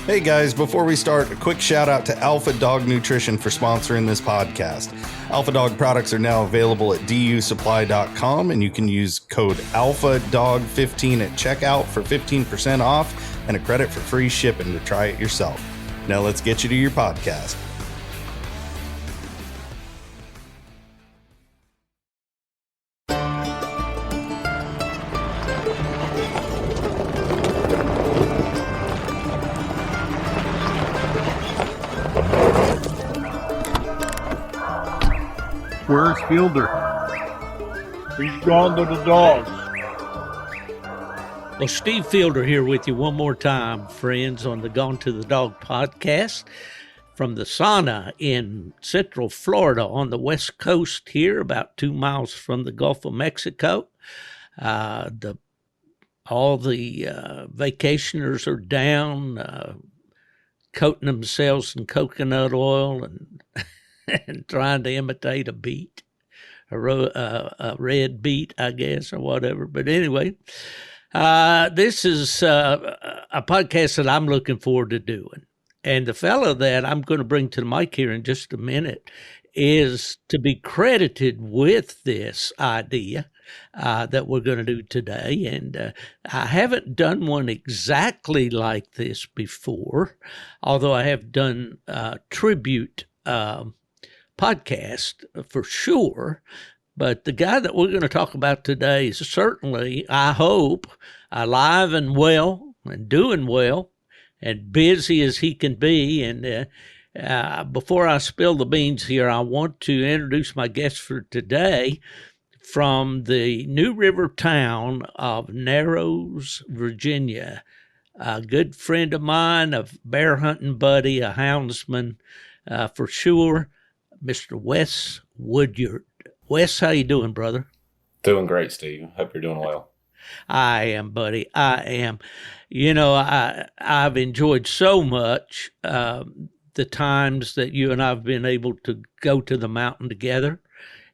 Hey guys, before we start, a quick shout out to Alpha Dog Nutrition for sponsoring this podcast. Alpha Dog products are now available at dusupply.com, and you can use code ALPHADOG15 at checkout for 15% off and a credit for free shipping to try it yourself. Now let's get you to your podcast. Where's Fielder? He's gone to the dogs. Well, Steve Fielder here with you one more time, friends, on the Gone to the Dog podcast from the sauna in Central Florida on the West Coast here, about 2 miles from the Gulf of Mexico. All the vacationers are down, coating themselves in coconut oil and and trying to imitate a beet, a red beet, I guess, or whatever. But anyway, this is a podcast that I'm looking forward to doing. And the fellow that I'm going to bring to the mic here in just a minute is to be credited with this idea that we're going to do today. And I haven't done one exactly like this before, although I have done tribute podcast for sure. But the guy that we're going to talk about today is certainly, I hope, alive and well and doing well and busy as he can be. And before I spill the beans here, I want to introduce my guest for today from the New River town of Narrows, Virginia. A good friend of mine, a bear hunting buddy, a houndsman for sure, Mr. Wes Woodyard. Wes, how you doing, brother? Doing great, Steve. Hope you're doing well. I am, buddy. I am. You know, I've enjoyed so much the times that you and I have been able to go to the mountain together.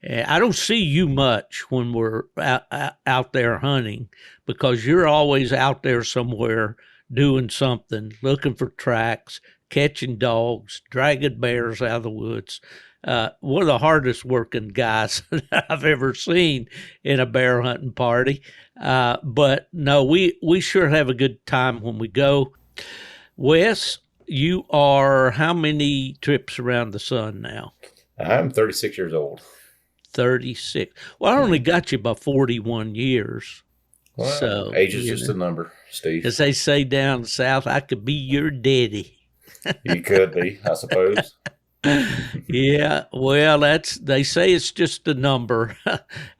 I don't see you much when we're out there hunting because you're always out there somewhere doing something, looking for tracks, catching dogs, dragging bears out of the woods. One of the hardest working guys that I've ever seen in a bear hunting party. But no, we sure have a good time when we go. Wes, you are how many trips around the sun now? I'm 36 years old. 36. Well, I only got you by 41 years. Well, so age is just a number, Steve. As they say down south, I could be your daddy. You could be, I suppose. Yeah, well, they say it's just a number,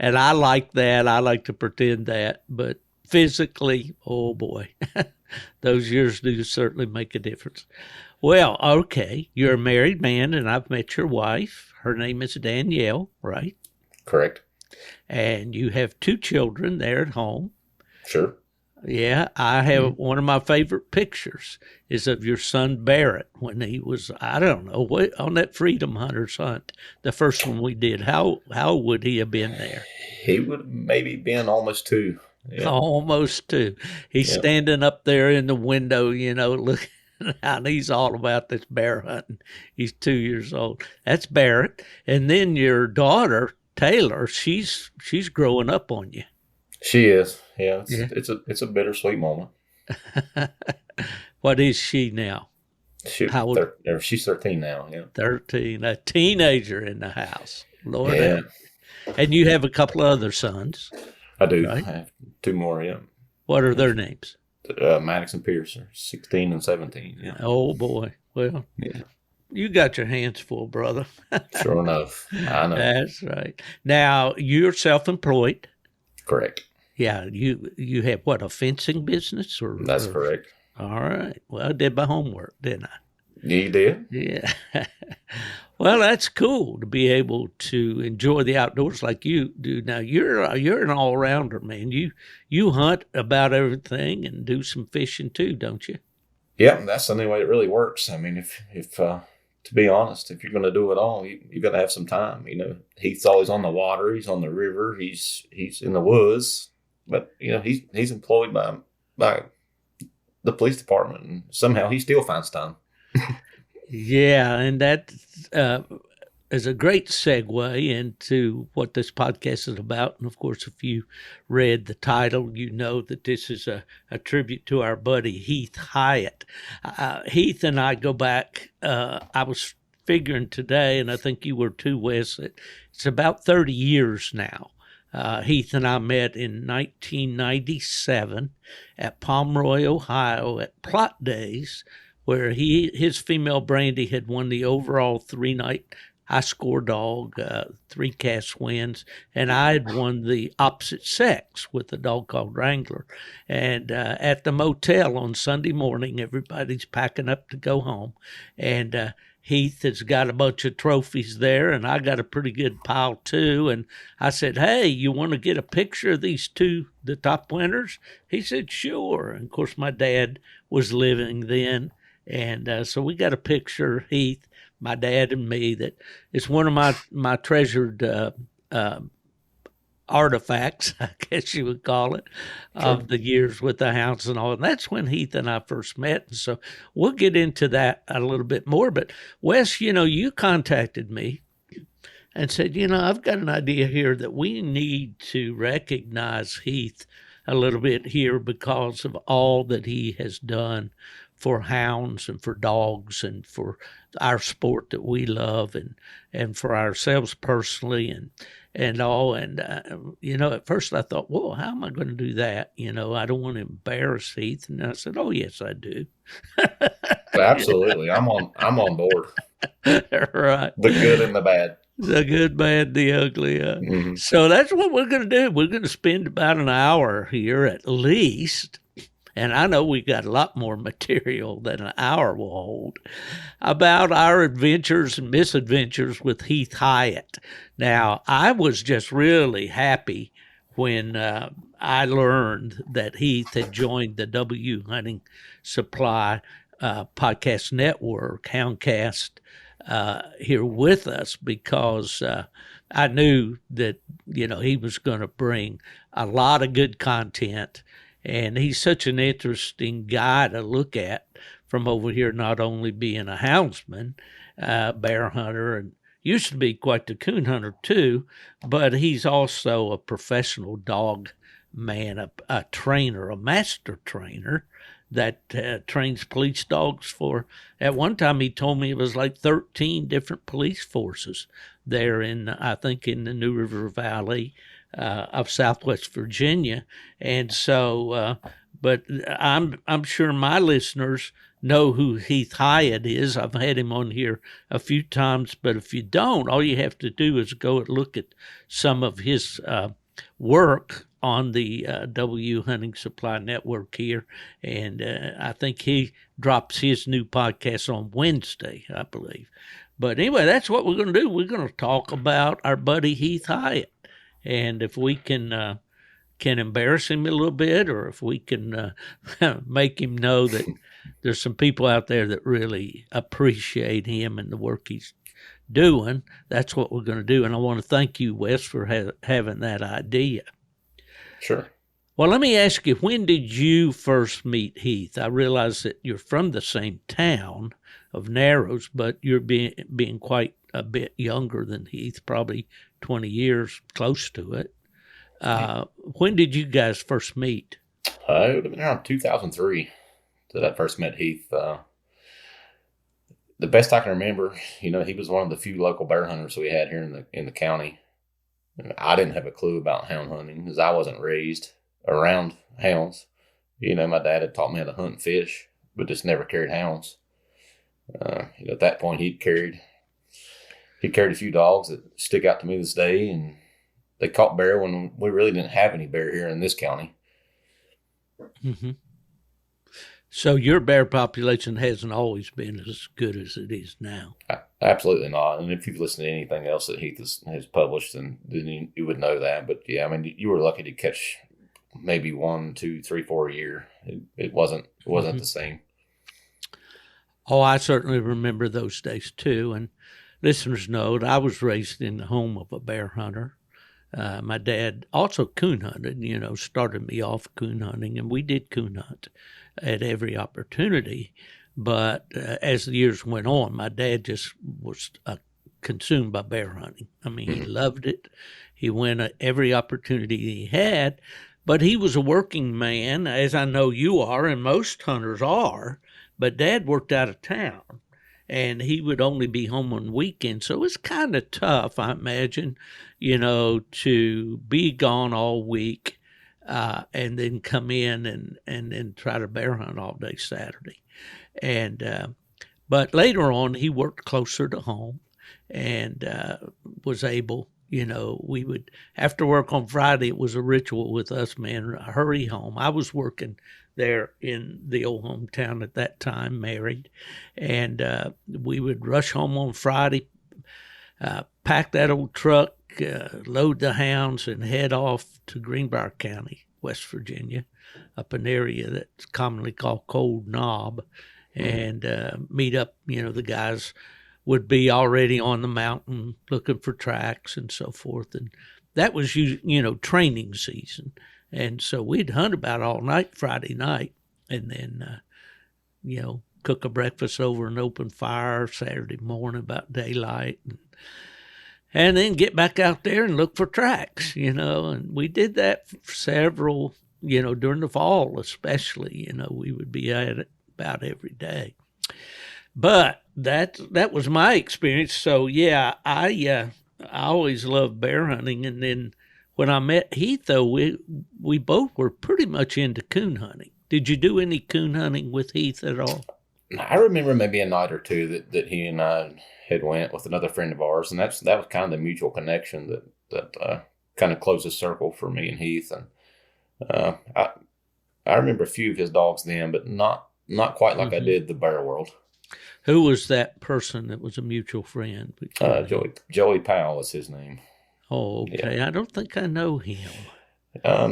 and I like that. I like to pretend that, but physically, oh boy, those years do certainly make a difference. Well, okay, you're a married man, and I've met your wife. Her name is Danielle, right? Correct. And you have 2 children there at home. Sure. Yeah, I have one of my favorite pictures is of your son Barrett when he was, I don't know, on that Freedom Hunters hunt, the first one we did. How would he have been there? He would have maybe been almost 2. Yeah. Almost 2. He's standing up there in the window, you know, looking out. He's all about this bear hunting. He's 2 years old. That's Barrett. And then your daughter, Taylor, she's growing up on you. She is. Yeah, it's a bittersweet moment. What is she now? How old? She's 13 now. Yeah, 13, a teenager in the house. Lord, yeah. And you have a couple of other sons. I do. Right? I have 2 more. Yeah. What are their names? Maddox and Pierce are 16 and 17. Yeah. Oh boy. Well, yeah. You got your hands full, brother. Sure enough. I know. That's right. Now you're self-employed. Correct. Yeah, you have what, a fencing business? That's correct. All right. Well, I did my homework, didn't I? You did? Yeah. Well, that's cool to be able to enjoy the outdoors like you do. Now, you're an all-rounder, man. You hunt about everything and do some fishing too, don't you? Yeah, that's the only way it really works. I mean, if to be honest, if you're going to do it all, you got to have some time. You know, Heath's always on the water. He's on the river. He's in the woods. But you know, he's employed by the police department, and somehow he still finds time. Yeah, and that is a great segue into what this podcast is about. And of course, if you read the title, you know that this is a tribute to our buddy Heath Hyatt. Heath and I go back, I was figuring today, and I think you were too, Wes, that it's about 30 years now. Heath and I met in 1997 at Pomeroy, Ohio at Plot Days, where his female Brandy had won the overall 3-night high score dog, 3 cast wins, and I had won the opposite sex with a dog called Wrangler. And at the motel on Sunday morning, everybody's packing up to go home, and Heath has got a bunch of trophies there, and I got a pretty good pile too. And I said, "Hey, you want to get a picture of these two, the top winners?" He said, "Sure." And of course, my dad was living then. And so we got a picture, Heath, my dad and me, that it's one of my treasured artifacts, I guess you would call it, of the years with the hounds and all. And that's when Heath and I first met. And so we'll get into that a little bit more. But Wes, you contacted me and said, I've got an idea here that we need to recognize Heath a little bit here because of all that he has done for hounds and for dogs and for our sport that we love and for ourselves personally and all. And, at first I thought, well, how am I going to do that? I don't want to embarrass Heath. And I said, oh, yes, I do. Absolutely. I'm on board. Right. The good and the bad. The good, bad, the ugly. Mm-hmm. So that's what we're going to do. We're going to spend about an hour here at least. And I know we got a lot more material than an hour will hold about our adventures and misadventures with Heath Hyatt. Now, I was just really happy when I learned that Heath had joined the W Hunting Supply podcast network, Houndcast, here with us because I knew that, he was going to bring a lot of good content. And he's such an interesting guy to look at from over here, not only being a houndsman, bear hunter, and used to be quite the coon hunter too, but he's also a professional dog man, a trainer, a master trainer that trains police dogs for, at one time he told me it was like 13 different police forces there I think in the New River Valley of Southwest Virginia. And so, but I'm sure my listeners know who Heath Hyatt is. I've had him on here a few times, but if you don't, all you have to do is go and look at some of his work on the W Hunting Supply Network here. And I think he drops his new podcast on Wednesday, I believe. But anyway, that's what we're going to do. We're going to talk about our buddy Heath Hyatt. And if we can embarrass him a little bit, or if we can make him know that there's some people out there that really appreciate him and the work he's doing, that's what we're going to do. And I want to thank you, Wes, for having that idea. Sure. Well, let me ask you, when did you first meet Heath? I realize that you're from the same town of Narrows, but you're being quite a bit younger than Heath, probably 20 years, close to it. When did you guys first meet? It would have been around 2003 that I first met Heath. The best I can remember, he was one of the few local bear hunters we had here in the county. And I didn't have a clue about hound hunting because I wasn't raised around hounds. My dad had taught me how to hunt and fish, but just never carried hounds. At that point, he carried a few dogs that stick out to me this day, and they caught bear when we really didn't have any bear here in this county. Mm-hmm. So your bear population hasn't always been as good as it is now. Absolutely not. And if you've listened to anything else that Heath has published, then you would know that. But yeah, I mean, you were lucky to catch maybe 1, 2, 3, 4 a year. It wasn't the same. Oh, I certainly remember those days too. And listeners know that I was raised in the home of a bear hunter. My dad also coon hunted, started me off coon hunting, and we did coon hunt at every opportunity. But as the years went on, my dad just was consumed by bear hunting. I mean, he loved it. He went at every opportunity he had, but he was a working man, as I know you are, and most hunters are. But Dad worked out of town, and he would only be home on weekends. So it's kind of tough, I imagine, to be gone all week and then come in and then try to bear hunt all day Saturday. And but later on, he worked closer to home and was able, we would, after work on Friday, it was a ritual with us, man, hurry home. I was working there in the old hometown at that time, married, and we would rush home on Friday, pack that old truck, load the hounds, and head off to Greenbrier County, West Virginia, up an area that's commonly called Cold Knob, and meet up. The guys would be already on the mountain looking for tracks and so forth, and that was training season. And so we'd hunt about all night Friday night, and then cook a breakfast over an open fire Saturday morning about daylight, and then get back out there and look for tracks, and we did that for several, during the fall especially, we would be at it about every day. But that was my experience. So yeah, I always loved bear hunting. And then when I met Heath, though, we both were pretty much into coon hunting. Did you do any coon hunting with Heath at all? I remember maybe a night or two that he and I had went with another friend of ours, and that was kind of the mutual connection that kind of closed the circle for me and Heath. And I remember a few of his dogs then, but not quite like I did the bear world. Who was that person that was a mutual friend? Joey Powell was his name. Oh, okay. Yeah. I don't think I know him.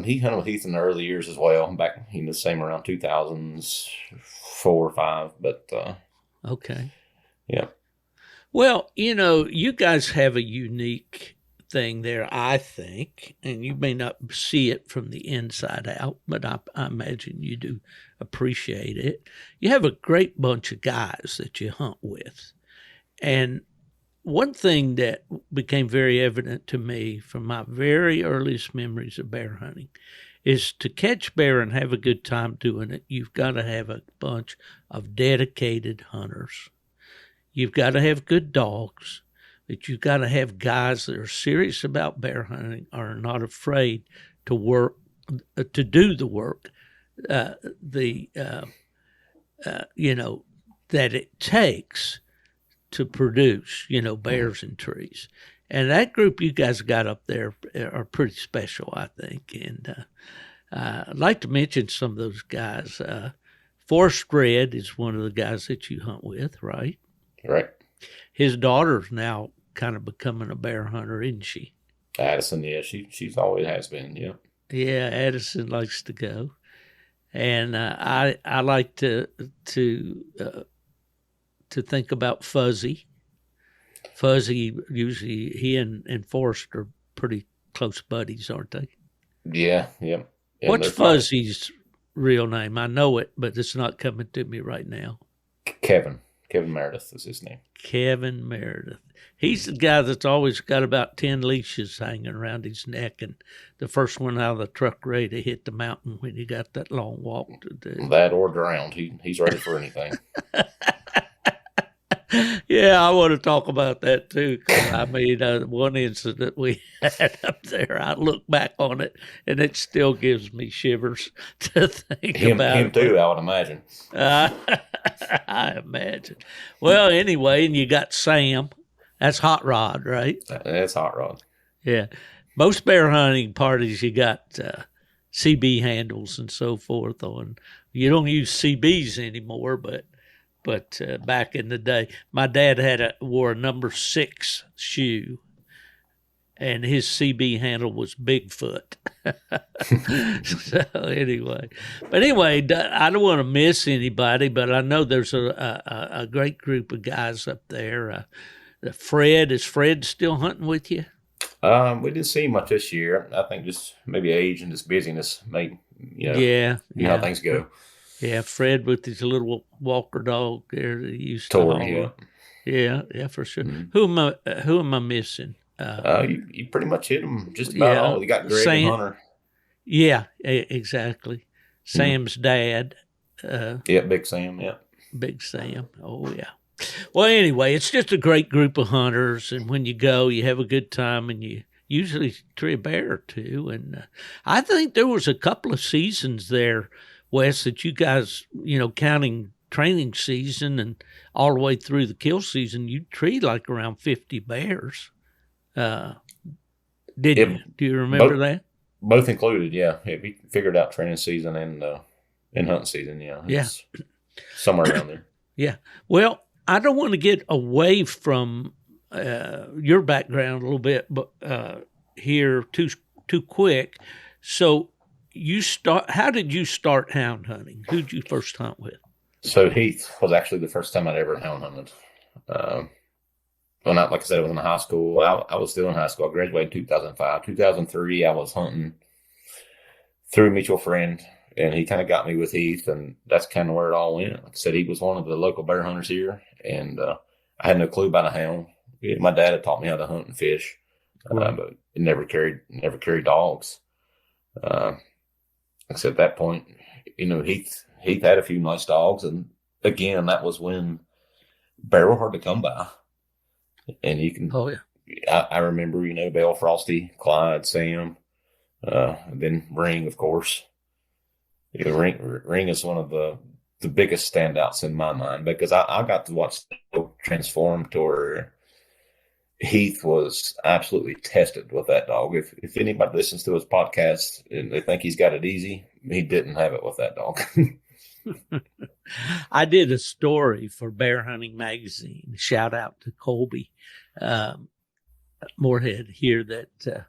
He hunted with Heath in the early years as well. Back the same around 2004 or 5. But okay. Yeah. Well, you guys have a unique thing there, I think, and you may not see it from the inside out, but I imagine you do appreciate it. You have a great bunch of guys that you hunt with. And one thing that became very evident to me from my very earliest memories of bear hunting is to catch bear and have a good time doing it, you've got to have a bunch of dedicated hunters. You've got to have good dogs, but you've got to have guys that are serious about bear hunting, are not afraid to work, to do the work, that it takes to produce, bears and trees. And that group you guys got up there are pretty special, I think. And I'd like to mention some of those guys. Forrest Red is one of the guys that you hunt with, right? Right. His daughter's now kind of becoming a bear hunter, isn't she? Addison, yeah, she's always has been, yeah. Yeah, Addison likes to go. And I like to think about Fuzzy. Fuzzy, usually he and Forrest are pretty close buddies, aren't they? Yeah. What's Fuzzy's real name? I know it, but it's not coming to me right now. Kevin Meredith is his name. Kevin Meredith. He's the guy that's always got about 10 leashes hanging around his neck, and the first one out of the truck ready to hit the mountain when you got that long walk to do. That or drowned. He's ready for anything. Yeah, I want to talk about that too. I mean, one incident we had up there, I look back on it, and it still gives me shivers to think about him too, I would imagine. I imagine. Well, anyway, and you got Sam. That's Hot Rod, right? That's Hot Rod. Yeah. Most bear hunting parties, you got CB handles and so forth on. You don't use CBs anymore, but back in the day, my dad wore a number 6 shoe, and his CB handle was Bigfoot. So anyway, I don't want to miss anybody, but I know there's a great group of guys up there. Fred, is Fred still hunting with you? We didn't see much this year. I think just maybe age and just busyness made, yeah, how things go. Yeah, Fred with his little Walker dog there that he used to Tori, haul. Yeah, for sure. Mhm. Who am I missing? You pretty much hit them just about Yeah, all. You got Greg and Hunter. Yeah, exactly. Mm-hmm. Sam's dad. Yeah, Big Sam. Yeah. Big Sam. Oh, yeah. Well, anyway, it's just a great group of hunters, and when you go, you have a good time, and you usually tree a bear or two. And I think there was a couple of seasons there, Wes, that you guys, counting training season and all the way through the kill season, you treed like around 50 bears. Did you? Do you remember that? Both included, yeah. We figured out training season and hunting season, yeah. It's somewhere around there. Yeah. Well, I don't want to get away from your background a little bit, but here too quick. So how did you start hound hunting? Who'd you first hunt with? So Heath was actually the first time I'd ever hound hunted. Like I said, I was in high school. I was still in high school. I graduated in 2005. 2003, I was hunting through a mutual friend, and he kind of got me with Heath, and that's kind of where it all went. Like I said, he was one of the local bear hunters here, and I had no clue about a hound. My dad had taught me how to hunt and fish, but it never carried dogs. Like I said, at that point, Heath had a few nice dogs, and again, that was when bear were hard to come by. And you can, I remember, Bell, Frosty, Clyde, Sam, then Ring, of course. Ring is one of the biggest standouts in my mind, because I got to watch the transform to where Heath was absolutely tested with that dog. If anybody listens to his podcast and they think he's got it easy, he didn't have it with that dog. I did a story for Bear Hunting Magazine. Shout out to Colby Moorhead here, that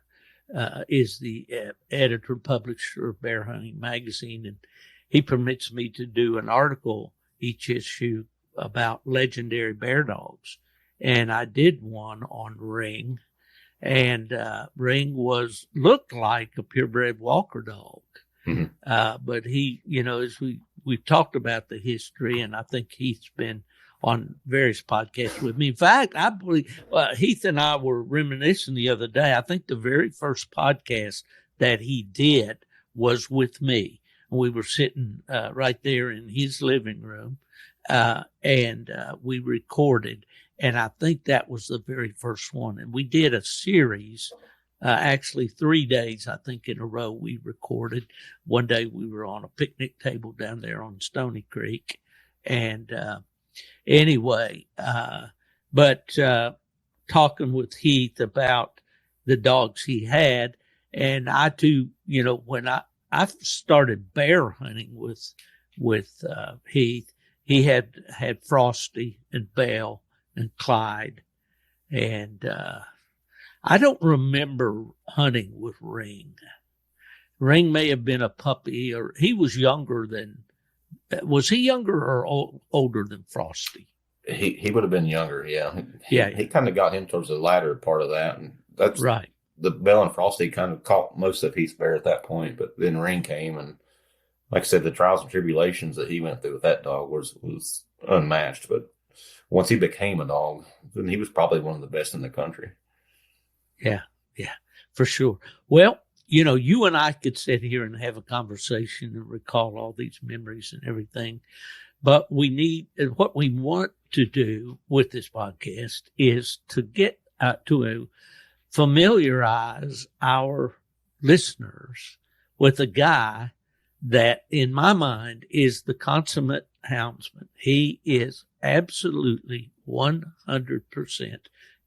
is the editor publisher of Bear Hunting Magazine, and he permits me to do an article each issue about legendary bear dogs. And I did one on Ring, and Ring looked like a purebred Walker dog. Mm-hmm. But he, as we've talked about the history, and I think Heath's been on various podcasts with me. In fact, I believe Heath and I were reminiscing the other day. I think the very first podcast that he did was with me. We were sitting right there in his living room, and we recorded. And I think that was the very first one. And we did a series, actually 3 days, I think, in a row we recorded. One day we were on a picnic table down there on Stony Creek. And anyway, but talking with Heath about the dogs he had, and I too, when I started bear hunting with Heath, he had Frosty and Bell and Clyde, and I don't remember hunting with Ring. Ring may have been a puppy, or he was younger than. Was he younger or older than Frosty? He would have been younger, yeah. Yeah. He kind of got him towards the latter part of that, and that's right. The Bell and Frosty kind of caught most of Heath's bear at that point, but then Ring came, and like I said, the trials and tribulations that he went through with that dog was unmatched. But once he became a dog, then he was probably one of the best in the country. Yeah, for sure. Well, you and I could sit here and have a conversation and recall all these memories and everything. But what we want to do with this podcast is to get to familiarize our listeners with a guy that, in my mind, is the consummate houndsman. He is absolutely 100%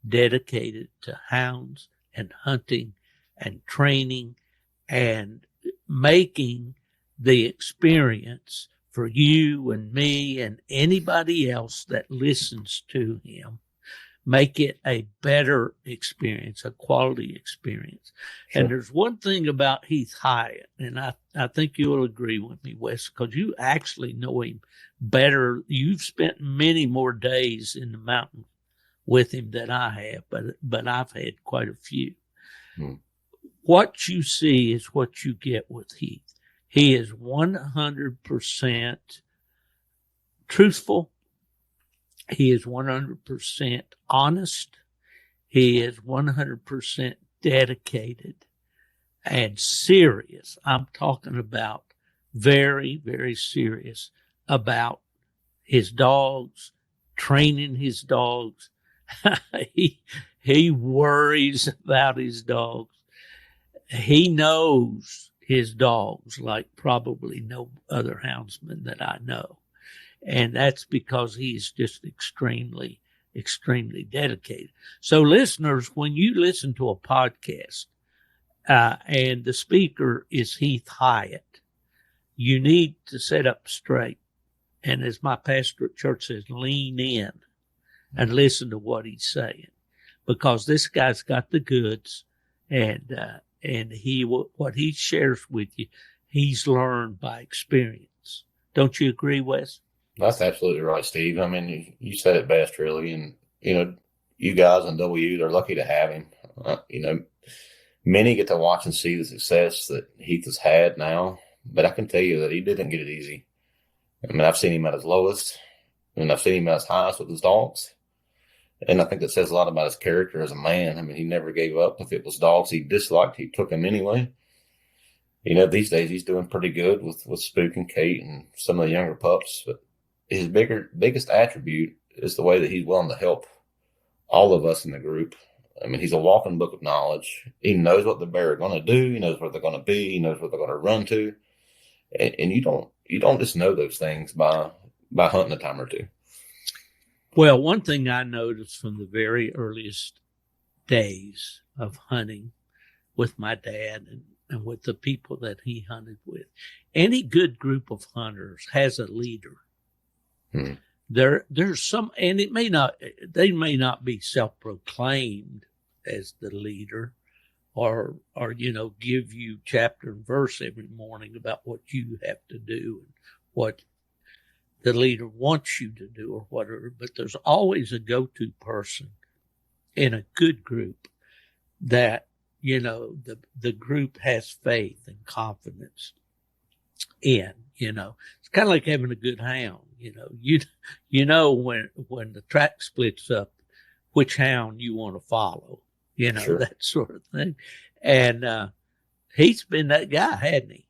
dedicated to hounds and hunting and training and making the experience for you and me and anybody else that listens to him, make it a better experience, a quality experience. Sure. And there's one thing about Heath Hyatt, and I think you'll agree with me, Wes, because you actually know him better. You've spent many more days in the mountain with him than I have, but I've had quite a few. What you see is what you get with Heath. He is 100% truthful. He is 100% honest. He is 100% dedicated and serious. I'm talking about very, very serious about his dogs, training his dogs. He worries about his dogs. He knows his dogs like probably no other houndsman that I know. And that's because he's just extremely, extremely dedicated. So listeners, when you listen to a podcast and the speaker is Heath Hyatt, you need to sit up straight. And as my pastor at church says, lean in and listen to what he's saying, because this guy's got the goods, and what he shares with you, he's learned by experience. Don't you agree, Wes? That's absolutely right, Steve. I mean, you said it best, really. And, you guys in W, they're lucky to have him. Many get to watch and see the success that Heath has had now, but I can tell you that he didn't get it easy. I mean, I've seen him at his lowest, and I've seen him at his highest with his dogs. And I think that says a lot about his character as a man. I mean, he never gave up. If it was dogs he disliked, he took them anyway. These days he's doing pretty good with Spook and Kate and some of the younger pups. But his biggest attribute is the way that he's willing to help all of us in the group. I mean, he's a walking book of knowledge. He knows what the bear are going to do. He knows where they're going to be. He knows where they're going to run to. And you don't just know those things by hunting a time or two. Well, one thing I noticed from the very earliest days of hunting with my dad and with the people that he hunted with, any good group of hunters has a leader. Hmm. There's some, and they may not be self-proclaimed as the leader, or give you chapter and verse every morning about what you have to do and what the leader wants you to do or whatever. But there's always a go-to person in a good group that, the group has faith and confidence in. It's kind of like having a good hound. When the track splits up, which hound you want to follow, sure. That sort of thing. And he's been that guy, hadn't he?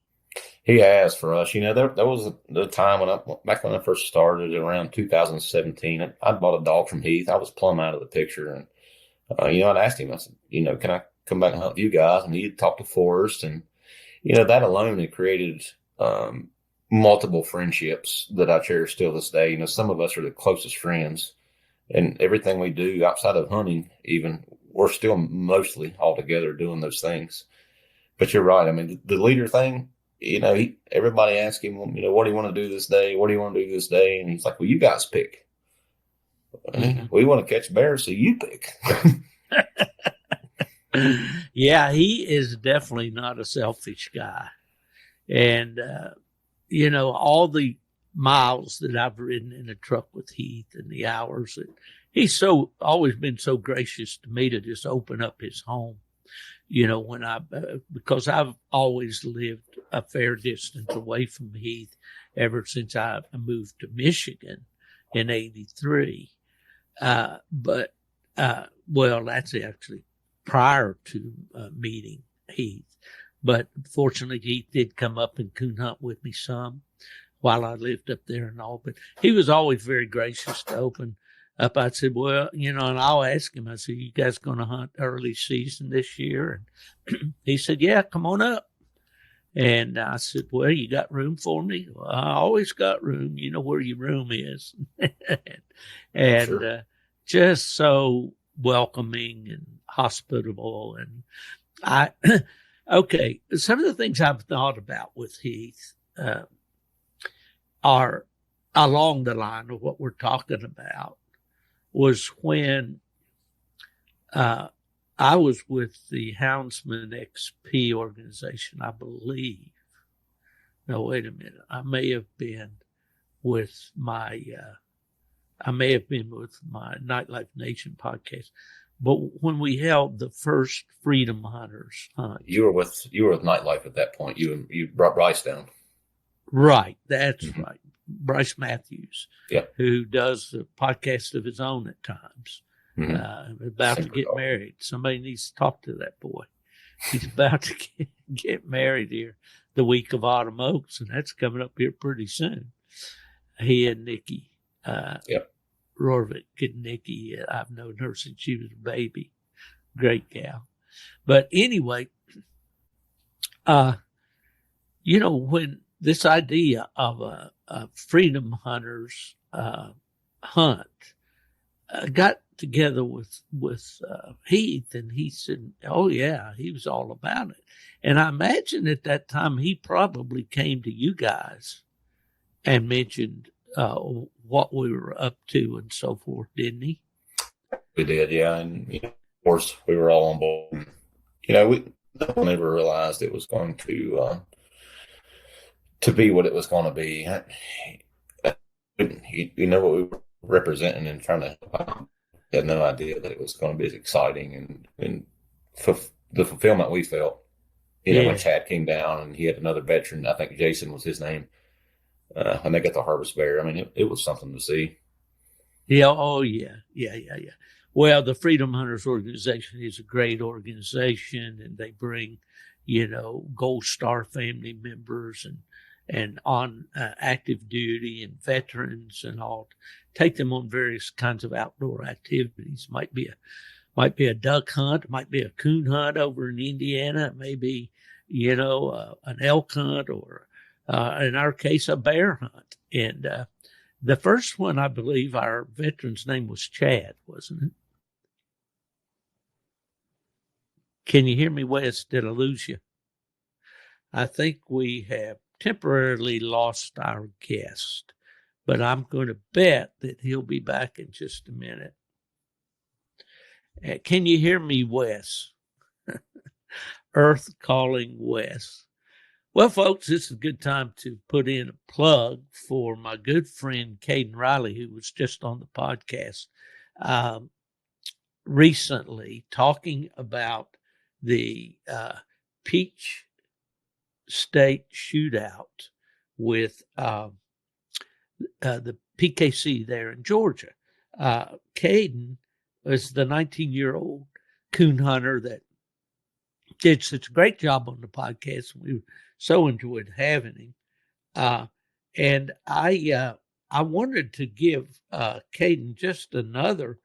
He has for us. There was the time back when I first started around 2017, I bought a dog from Heath. I was plumb out of the picture. And, I'd asked him, I said, can I come back and help you guys? And he'd talked to Forrest. And, that alone had created multiple friendships that I cherish still this day. Some of us are the closest friends. And everything we do outside of hunting, even, we're still mostly all together doing those things. But you're right. I mean, the leader thing, everybody asks him, what do you want to do this day? What do you want to do this day? And he's like, well, you guys pick. Mm-hmm. We want to catch bears, so you pick. Yeah, he is definitely not a selfish guy. And, all the miles that I've ridden in a truck with Heath and the hours that he's always been so gracious to me to just open up his home. Because I've always lived a fair distance away from Heath ever since I moved to Michigan in 83. Well, that's actually prior to meeting Heath. But fortunately, Heath did come up and coon hunt with me some while I lived up there and all. But he was always very gracious to open up. I said, well, and I'll ask him, I said, you guys going to hunt early season this year? And he said, yeah, come on up. And I said, well, you got room for me? Well, I always got room. You know where your room is. and sure. Just so welcoming and hospitable. And okay, some of the things I've thought about with Heath are along the line of what we're talking about. Was when I was with the Houndsman XP organization, I believe. No, wait a minute. I may have been with my Nightlife Nation podcast. but when we held the first Freedom Hunters hunt. You were with Nightlife at that point. You brought Bryce down. Right, that's right. Bryce Matthews, Yep. who does a podcast of his own at times. About to get married. Somebody needs to talk to that boy. He's about to get married here the week of Autumn Oaks, and that's coming up here pretty soon. He and Nikki Rorvik and Nikki, I've known her since she was a baby. Great gal. But anyway, when this idea of a Freedom Hunters hunt got together with Heath, and he said, oh yeah, he was all about it. And I imagine at that time he probably came to you guys and mentioned what we were up to and so forth, didn't he? We did, yeah. And of course we were all on board. We never realized it was going to be what it was going to be. You know what we were representing and trying to had no idea that it was going to be as exciting and the fulfillment we felt. When Chad came down and he had another veteran, I think Jason was his name, and they got the harvest bear. I mean, it was something to see. Yeah. Oh, yeah. Well, the Freedom Hunters organization is a great organization, and they bring, Gold Star family members and on active duty and veterans and all, take them on various kinds of outdoor activities. Might be a duck hunt, might be a coon hunt over in Indiana, it may be, an elk hunt, or in our case, a bear hunt. And the first one, I believe, our veteran's name was Chad, wasn't it? Can you hear me, Wes? Did I lose you? I think we have temporarily lost our guest, but I'm going to bet that he'll be back in just a minute. Can you hear me, Wes? Earth calling Wes. Well, folks, this is a good time to put in a plug for my good friend Caden Riley, who was just on the podcast recently, talking about the Peach State shootout with the PKC there in Georgia. Caden was the 19-year-old coon hunter that did such a great job on the podcast. We so enjoyed having him. And I wanted to give Caden just another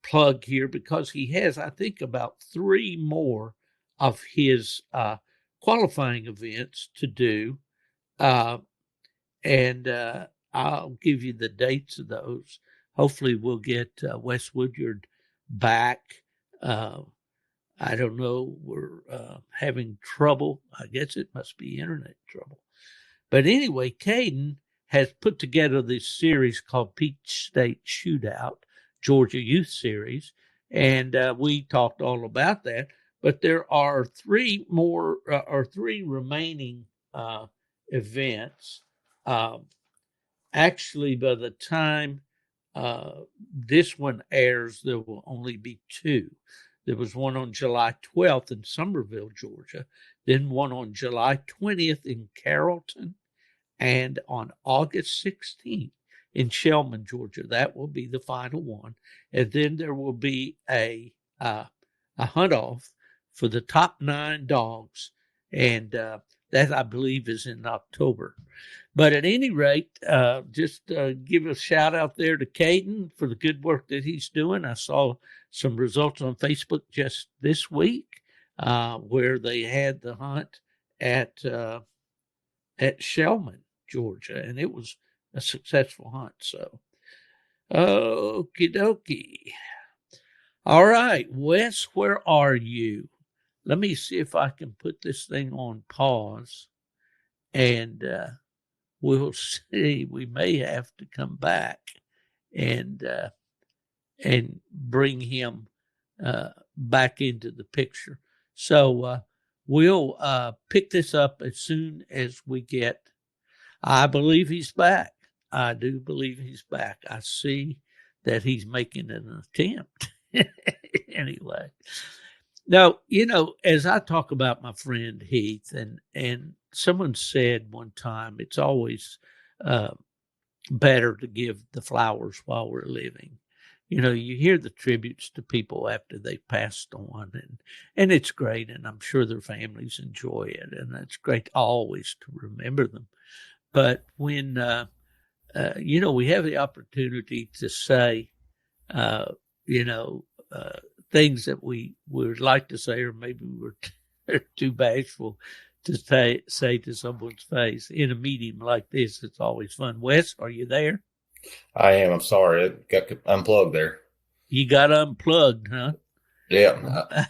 plug here, because he has, I think, about 3 more of his qualifying events to do. And I'll give you the dates of those. Hopefully we'll get Wes Woodyard back. I don't know. We're having trouble. I guess it must be internet trouble. But anyway, Caden has put together this series called Peach State Shootout, Georgia Youth Series. And we talked all about that. But there are 3 more or 3 remaining events. Actually, by the time this one airs, there will only be 2. There was one on July 12th in Summerville, Georgia, then one on July 20th in Carrollton, and on August 16th in Shellman, Georgia. That will be the final one. And then there will be a hunt-off for the top 9 dogs, and that, I believe, is in October. But at any rate, just give a shout out there to Caden for the good work that he's doing. I saw some results on Facebook just this week where they had the hunt at Shellman, Georgia, and it was a successful hunt. So, okie dokie. All right, Wes, where are you? Let me see if I can put this thing on pause, and we'll see. We may have to come back and bring him back into the picture. So we'll pick this up as soon as we get. I believe he's back. I do believe he's back. I see that he's making an attempt. Anyway, now, as I talk about my friend Heath, and someone said one time, it's always better to give the flowers while we're living. You hear the tributes to people after they've passed on, and it's great, and I'm sure their families enjoy it, and it's great always to remember them. But when, we have the opportunity to say, things that we would like to say, or maybe we're too bashful to say to someone's face in a meeting like this, it's always fun. Wes, are you there? I am. I'm sorry. I got unplugged there. You got unplugged, huh? Yeah.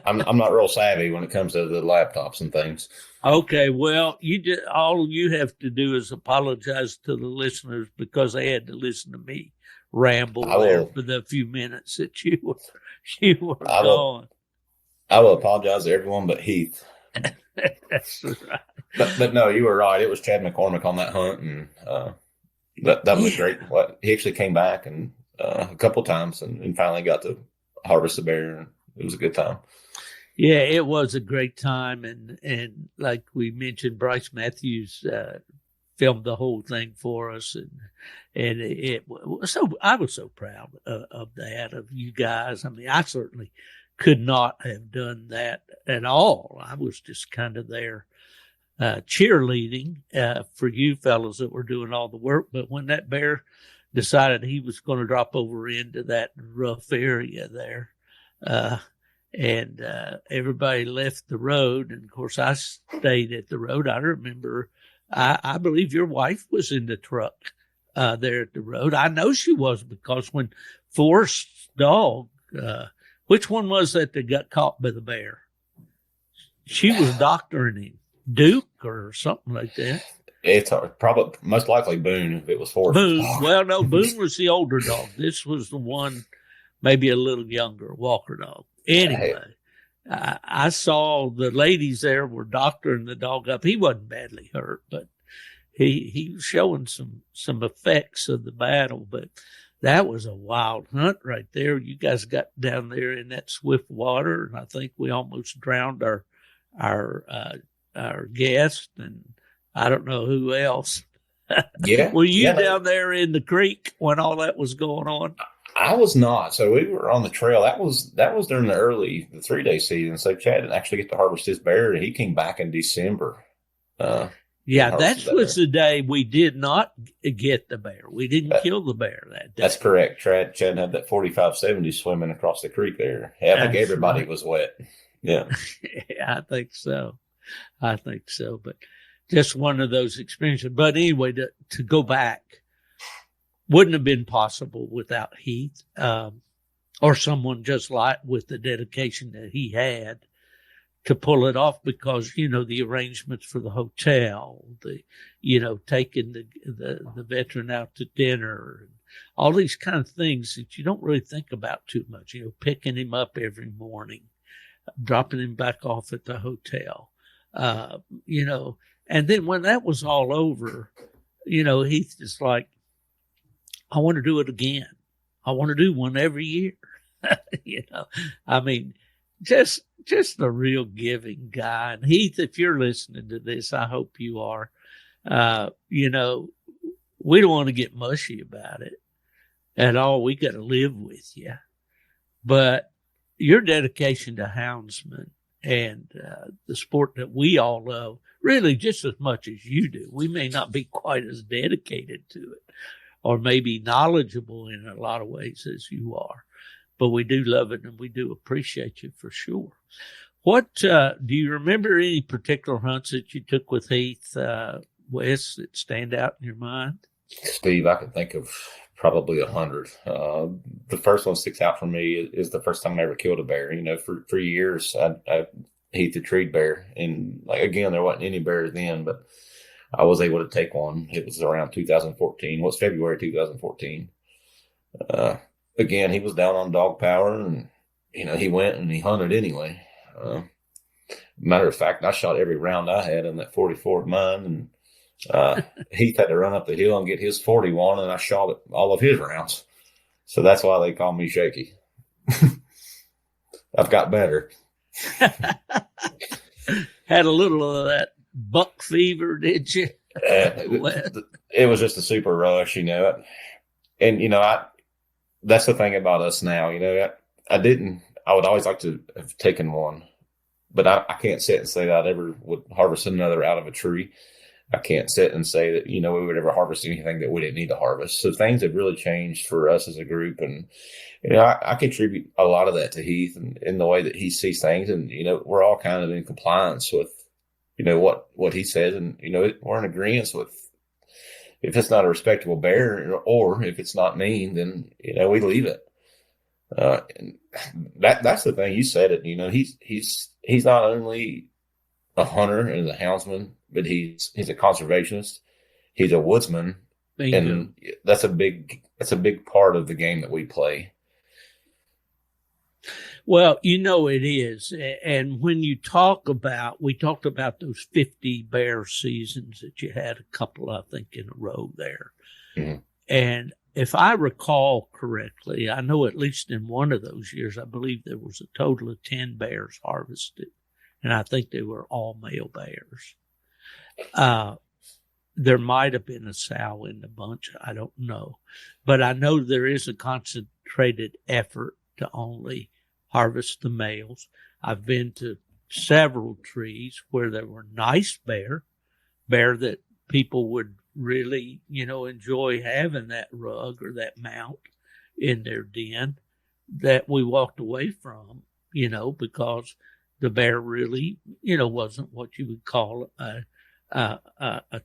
I'm not real savvy when it comes to the laptops and things. Okay. Well, all you have to do is apologize to the listeners because they had to listen to me ramble there for the few minutes that you were gone. I will apologize to everyone but Heath. That's right. But no, you were right. It was Chad McCormick on that hunt, and that was great. He actually came back and a couple times and finally got to harvest a bear, and it was a good time. Yeah, it was a great time, and like we mentioned, Bryce Matthews filmed the whole thing for us, and it was I was so proud of that, of you guys. I mean, I certainly could not have done that at all. I was just kind of there cheerleading for you fellows that were doing all the work. But when that bear decided he was going to drop over into that rough area there, and everybody left the road, and of course I stayed at the road. I remember, I believe your wife was in the truck there at the road. I know she was, because when Forrest's dog, which one was that got caught by the bear? She was doctoring him, Duke or something like that. It's probably most likely Boone if it was Forrest. Boone. Well, no, Boone was the older dog. This was the one, maybe a little younger, Walker dog. Anyway, I saw the ladies there were doctoring the dog up. He wasn't badly hurt, but he was showing some effects of the battle. But that was a wild hunt right there. You guys got down there in that swift water, and I think we almost drowned our guest, and I don't know who else. Yeah. Were you down there in the creek when all that was going on? I was not. So we were on the trail. That was during the 3-day season. So Chad didn't actually get to harvest his bear. He came back in December. Yeah, that was the day we did not get the bear. We didn't kill the bear that day. That's correct. Chad had that 45-70 swimming across the creek there. Yeah, I think everybody was wet. Yeah. Yeah, I think so. But just one of those experiences. But anyway, to go back, wouldn't have been possible without Heath, or someone just like with the dedication that he had to pull it off, because, the arrangements for the hotel, taking the veteran out to dinner, and all these kind of things that you don't really think about too much, picking him up every morning, dropping him back off at the hotel, and then when that was all over, Heath is like, I want to do it again. I want to do one every year. I mean, just a real giving guy. And Heath, if you're listening to this, I hope you are. We don't want to get mushy about it at all. We got to live with you. But your dedication to houndsman and the sport that we all love, really just as much as you do. We may not be quite as dedicated to it, or maybe knowledgeable in a lot of ways as you are, but we do love it, and we do appreciate you for sure. What, do you remember any particular hunts that you took with Heath, Wes, that stand out in your mind? Steve, I can think of probably 100. The first one sticks out for me is the first time I ever killed a bear. For years, I Heath a treed bear, and again, there wasn't any bears then, but I was able to take one. It was around 2014. Well, it's February 2014. Again, he was down on dog power, and he went and he hunted anyway. Matter of fact, I shot every round I had in that 44 of mine, and Heath had to run up the hill and get his 41, and I shot all of his rounds. So that's why they call me Shaky. I've got better. Had a little of that buck fever, did you? It was just a super rush, you know. And, you know, that's the thing about us now, you know. I would always like to have taken one, but I can't sit and say that I ever would harvest another out of a tree. I can't sit and say that, you know, we would ever harvest anything that we didn't need to harvest. So things have really changed for us as a group. And, you know, I contribute a lot of that to Heath and in the way that he sees things. And, you know, we're all kind of in compliance with, you know, what he says. And, you know, we're in agreement with, if it's not a respectable bear or if it's not mean, then, you know, we leave it. And that's the thing. You said it, you know, he's not only a hunter and a houndsman, but he's a conservationist. He's a woodsman. And that's a big part of the game that we play. Well, you know, it is. And when you we talked about those 50 bear seasons that you had a couple, I think, in a row there. Mm-hmm. And if I recall correctly, I know at least in one of those years, I believe there was a total of 10 bears harvested. And I think they were all male bears. There might have been a sow in the bunch. I don't know. But I know there is a concentrated effort to only harvest the males. I've been to several trees where there were nice bear that people would really, you know, enjoy having that rug or that mount in their den that we walked away from, you know, because the bear really, you know, wasn't what you would call a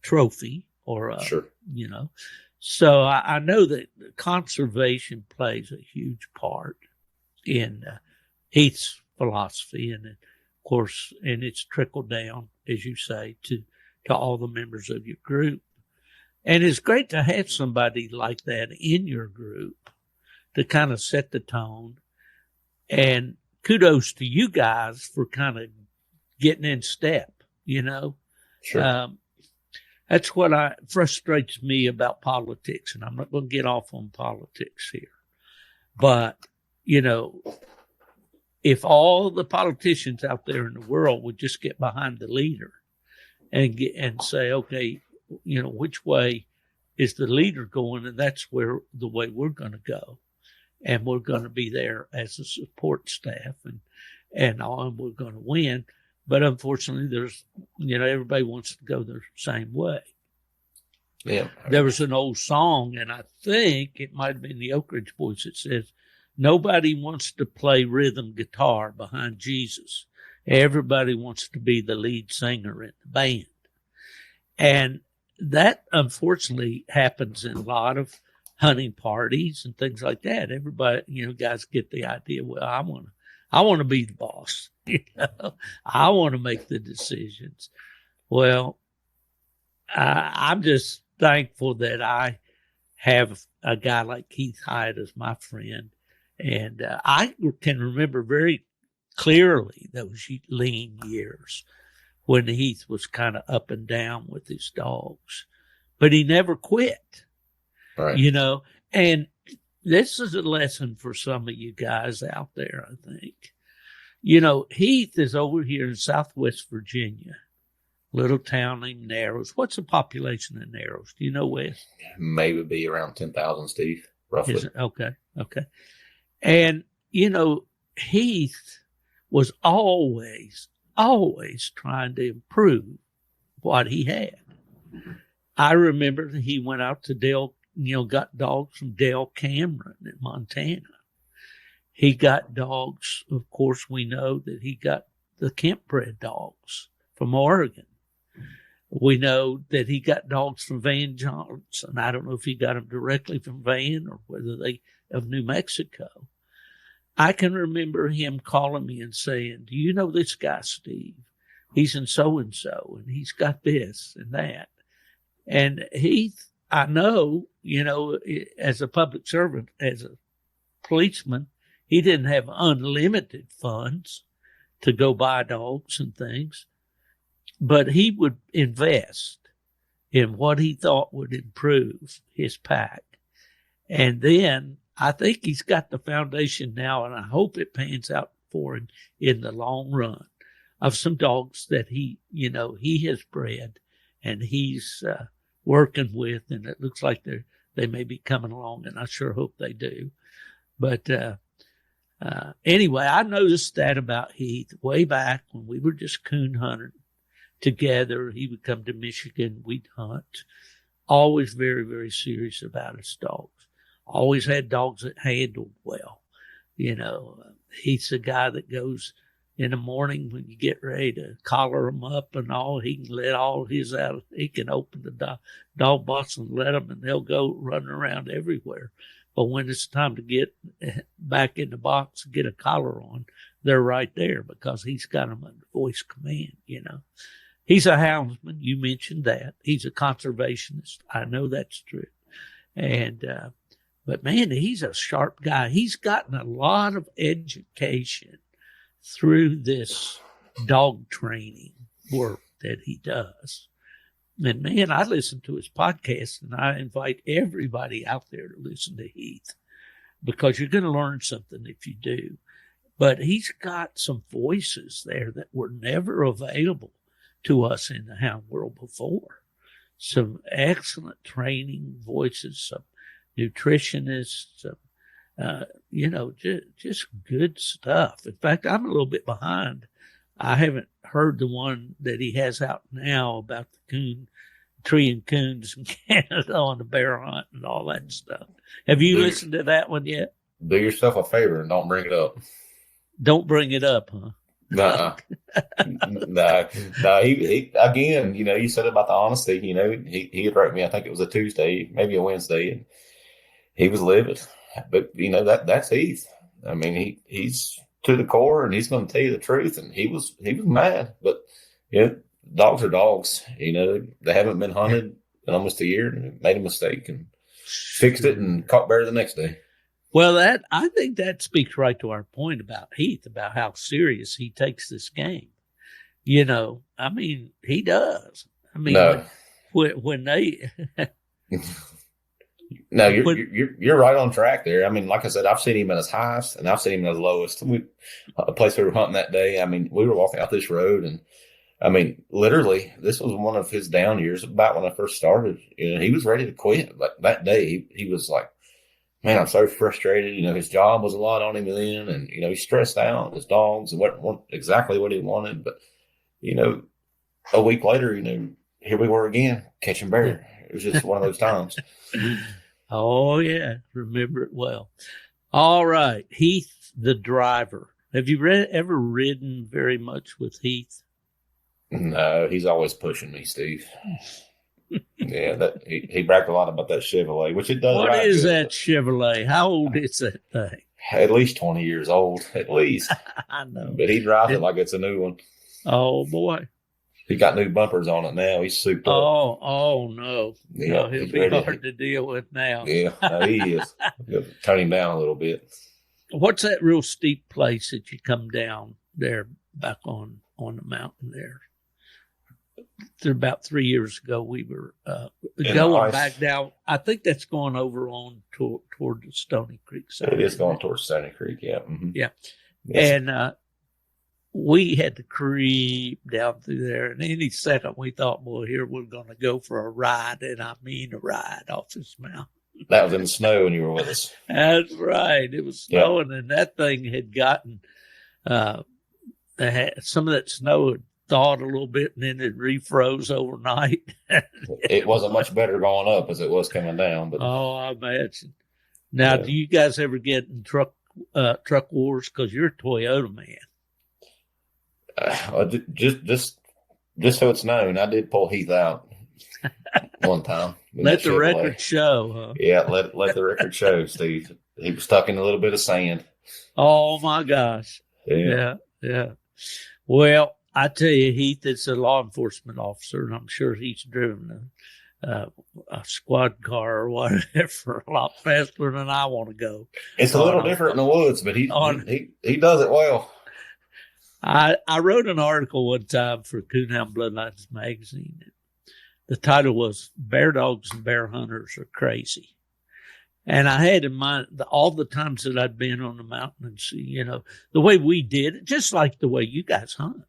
trophy or a, sure. You know. So I know that conservation plays a huge part in Heath's philosophy, and of course, and it's trickled down, as you say, to all the members of your group. And it's great to have somebody like that in your group to kind of set the tone. And kudos to you guys for kind of getting in step, you know. Sure. That's what frustrates me about politics, and I'm not going to get off on politics here. But, you know, if all the politicians out there in the world would just get behind the leader and say, okay, you know, which way is the leader going? And that's the way we're going to go. And we're going to be there as a support staff and we're going to win. But unfortunately, there's, you know, everybody wants to go their same way. Yeah. There was an old song, and I think it might have been the Oak Ridge Boys that says, nobody wants to play rhythm guitar behind Jesus. Everybody wants to be the lead singer in the band. And that, unfortunately, happens in a lot of hunting parties and things like that. Everybody, you know, guys get the idea, well, I want to be the boss. You know, I want to make the decisions. Well, I'm just thankful that I have a guy like Heath Hyatt as my friend. And I can remember very clearly those lean years when Heath was kind of up and down with his dogs. But he never quit, right. You know. And this is a lesson for some of you guys out there, I think. You know, Heath is over here in Southwest Virginia, little town named Narrows. What's the population in Narrows? Do you know, Wes? Maybe be around 10,000, Steve, roughly. Okay. And, you know, Heath was always trying to improve what he had. I remember he went out to Dale, you know, got dogs from Dale Cameron in Montana. He got dogs, of course, we know that he got the Kemp bred dogs from Oregon. We know that he got dogs from Van Johnson. I don't know if he got them directly from Van or whether they of New Mexico. I can remember him calling me and saying, do you know this guy, Steve? He's in so-and-so, and he's got this and that. And Heath, I know, you know, as a public servant, as a policeman, he didn't have unlimited funds to go buy dogs and things, but he would invest in what he thought would improve his pack. And then I think he's got the foundation now, and I hope it pans out for him in the long run, of some dogs that he has bred and he's working with, and it looks like they may be coming along, and I sure hope they do. But anyway, I noticed that about Heath way back when we were just coon hunting together. He would come to Michigan, we'd hunt. Always very, very serious about his dogs. Always had dogs that handled well. He's the guy that goes in the morning when you get ready to collar him up and all. He can let all his out. He can open the dog box and let them, and they'll go running around everywhere. But when it's time to get back in the box and get a collar on, they're right there because he's got them under voice command. He's a houndsman. You mentioned that. He's a conservationist. I know that's true. And but man, he's a sharp guy. He's gotten a lot of education through this dog training work that he does. And man, I listen to his podcast, and I invite everybody out there to listen to Heath, because you're going to learn something if you do. But he's got some voices there that were never available to us in the hound world before. Some excellent training voices, some nutritionists, just good stuff. In fact, I'm a little bit behind. I haven't heard the one that he has out now about the tree and coons in Canada on the bear hunt and all that stuff. Have you listened to that one yet? Do yourself a favor and don't bring it up. Don't bring it up, huh? No. He again, you said about the honesty. He had wrote me, I think it was a Tuesday, maybe a Wednesday, and he was livid. But that's Heath. I mean, he's to the core, and he's going to tell you the truth. And he was mad, but dogs are dogs. They haven't been hunted in almost a year, and made a mistake and fixed it and caught bear the next day. Well, I think that speaks right to our point about Heath, about how serious he takes this game. I mean, he does. I mean, no. when they. No, you're right on track there. I mean, like I said, I've seen him at his highest and I've seen him at his lowest. A place we were hunting that day, I mean, we were walking out this road, and I mean, literally, this was one of his down years. About when I first started, he was ready to quit. But that day, he was like, "Man, I'm so frustrated." His job was a lot on him then, and he's stressed out. His dogs weren't exactly what he wanted, but a week later, here we were again catching bear. It was just one of those times. Oh, yeah. Remember it well. All right. Heath, the driver. Have you ever ridden very much with Heath? No, he's always pushing me, Steve. Yeah, he bragged a lot about that Chevrolet, which it does. What is that Chevrolet? How old is that thing? At least 20 years old, at least. I know. But he drives it like it's a new one. Oh, boy. He got new bumpers on it now. He's souped up. Oh no. Yeah, no, he'll be hard to deal with now. Yeah, he is. Turn him down a little bit. What's that real steep place that you come down there back on the mountain there? About 3 years ago, we were going back down. I think that's going over on toward the Stony Creek side. It is going towards Stony Creek, yeah. Mm-hmm. Yeah. Yes. And we had to creep down through there. And any second, we thought, well, here we're going to go for a ride. And I mean a ride off this mountain. That was in the snow when you were with us. That's right. It was snowing, and that thing had gotten some of that snow had thawed a little bit, and then it refroze overnight. It wasn't much better going up as it was coming down. But I imagine. Now, do you guys ever get in truck wars? Because you're a Toyota man. Just so it's known, I did pull Heath out one time. Let the record show, huh? Yeah, let the record show, Steve. He was stuck in a little bit of sand. Oh my gosh. Yeah. Well, I tell you, Heath is a law enforcement officer, and I'm sure he's driven a squad car or whatever a lot faster than I want to go. It's a little different in the woods, but he does it well. I wrote an article one time for Coonhound Bloodlines magazine. The title was "Bear Dogs and Bear Hunters Are Crazy." And I had in mind all the times that I'd been on the mountain and see, you know, the way we did it, just like the way you guys hunt.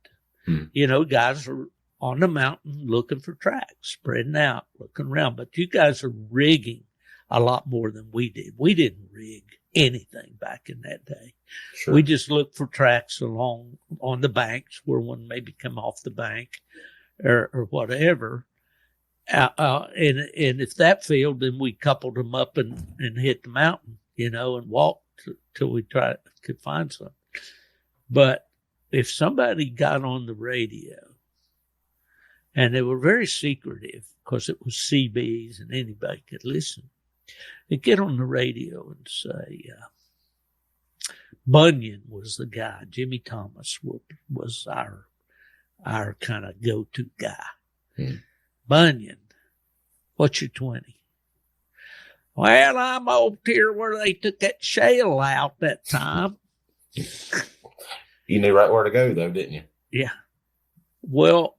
You know, guys are on the mountain looking for tracks, spreading out, looking around. But you guys are rigging a lot more than we did. We didn't rig anything back in that day. Sure. We just looked for tracks along on the banks where one maybe come off the bank or whatever. And if that failed, then we coupled them up and hit the mountain, you know, and walked till we could find something. But if somebody got on the radio, and they were very secretive because it was CBs and anybody could listen, they'd get on the radio and say, Bunyan was the guy. Jimmy Thomas was our kind of go-to guy. Bunyan, what's your 20? Well, I'm over here where they took that shale out that time. You knew right where to go, though, didn't you? Yeah. Well,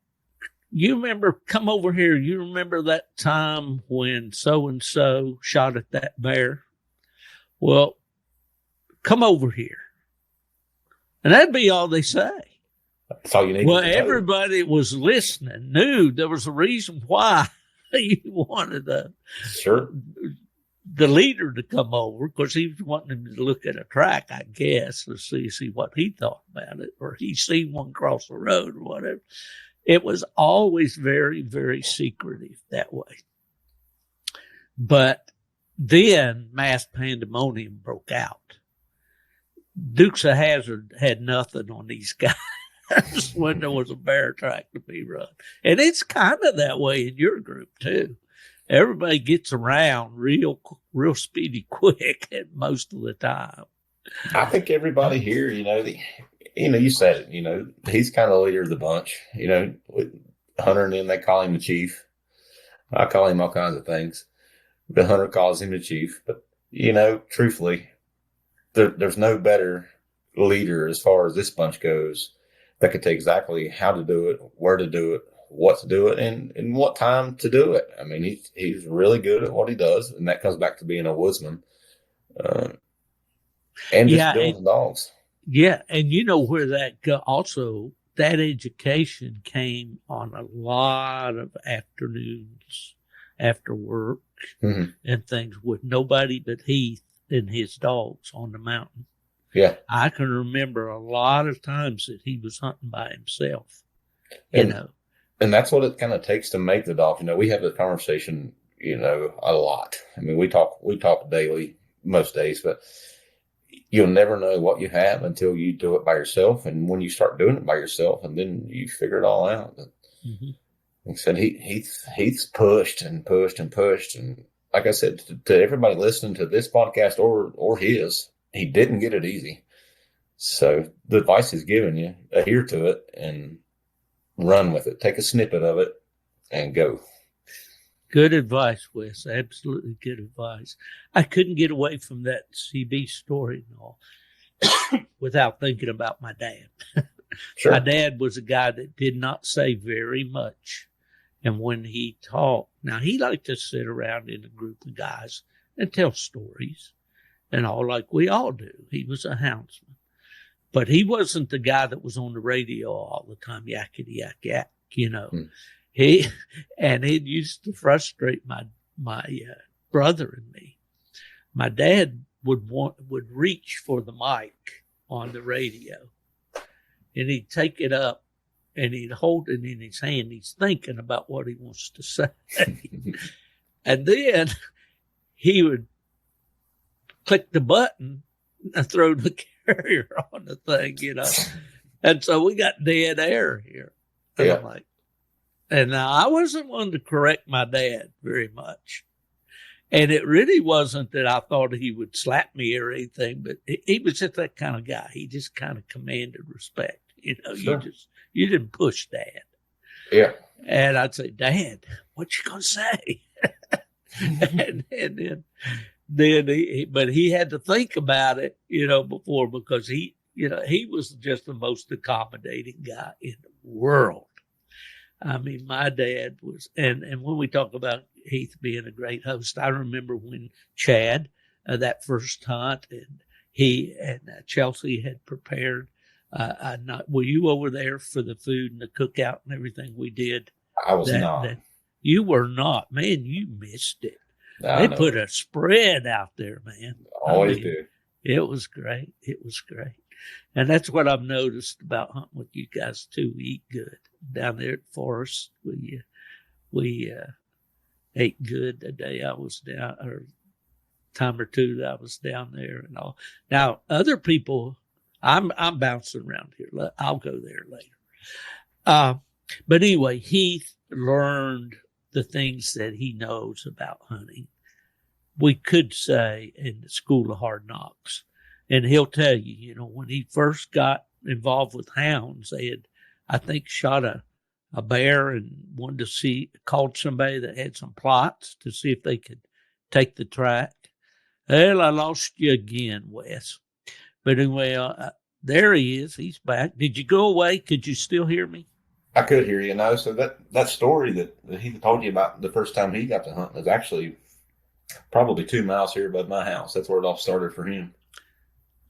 you remember, come over here, you remember that time when so-and-so shot at that bear? Well, come over here. And that'd be all they say. That's all you need. Well, everybody was listening, knew there was a reason why you wanted the leader to come over, because he was wanting him to look at a track, I guess, to see what he thought about it, or he seen one cross the road or whatever. It was always very, very secretive that way. But then mass pandemonium broke out. Dukes of Hazzard had nothing on these guys when there was a bear track to be run. And it's kind of that way in your group too. Everybody gets around real speedy quick at most of the time. I think everybody here, you said it, he's kind of the leader of the bunch. With Hunter and them, they call him the chief. I call him all kinds of things. But Hunter calls him the chief. But, truthfully, there's no better leader as far as this bunch goes that could tell exactly how to do it, where to do it, what to do it, and what time to do it. I mean, he's really good at what he does, and that comes back to being a woodsman and just building dogs. Yeah, and you know where that also, that education came on a lot of afternoons after work and things with nobody but Heath and his dogs on the mountain. Yeah. I can remember a lot of times that he was hunting by himself, And that's what it kind of takes to make the dog. We have a conversation, a lot. I mean, we talk daily, most days, but you'll never know what you have until you do it by yourself. And when you start doing it by yourself, and then you figure it all out. Like I said, Heath's pushed and pushed and pushed. And like I said, to everybody listening to this podcast or his, he didn't get it easy. So the advice he's giving you, adhere to it and run with it. Take a snippet of it and go. Good advice, Wes. Absolutely good advice. I couldn't get away from that CB story and all without thinking about my dad. Sure. My dad was a guy that did not say very much. And when he talked, now he liked to sit around in a group of guys and tell stories and all like we all do. He was a houndsman. But he wasn't the guy that was on the radio all the time, yakety yak yak, It used to frustrate my brother and me. My dad would reach for the mic on the radio, and he'd take it up and he'd hold it in his hand. He's thinking about what he wants to say, and then he would click the button and throw the carrier on the thing, And so we got dead air here. And I'm like, and now I wasn't one to correct my dad very much. And it really wasn't that I thought he would slap me or anything, but he was just that kind of guy. He just kind of commanded respect. Sure. You didn't push Dad. Yeah. And I'd say, Dad, what you going to say? and then but he had to think about it, before, because he was just the most accommodating guy in the world. I mean, my dad was, and when we talk about Heath being a great host, I remember when Chad that first hunt, and he and Chelsea had prepared. Were you over there for the food and the cookout and everything we did? I was not. You were not, man. You missed it. They put a spread out there, man. Always do. It was great. It was great. And that's what I've noticed about hunting with you guys too. We eat good down there at Forest. We ate good the day I was down, or time or two that I was down there and all. Now other people, I'm bouncing around here. I'll go there later. But anyway, Heath learned the things that he knows about hunting. We could say in the School of Hard Knocks. And he'll tell you, when he first got involved with hounds, they had, I think, shot a bear and wanted to called somebody that had some plots to see if they could take the track. Well, I lost you again, Wes. But anyway, there he is. He's back. Did you go away? Could you still hear me? I could hear you. No, so that story that he told you about the first time he got to hunt is actually probably 2 miles here above my house. That's where it all started for him.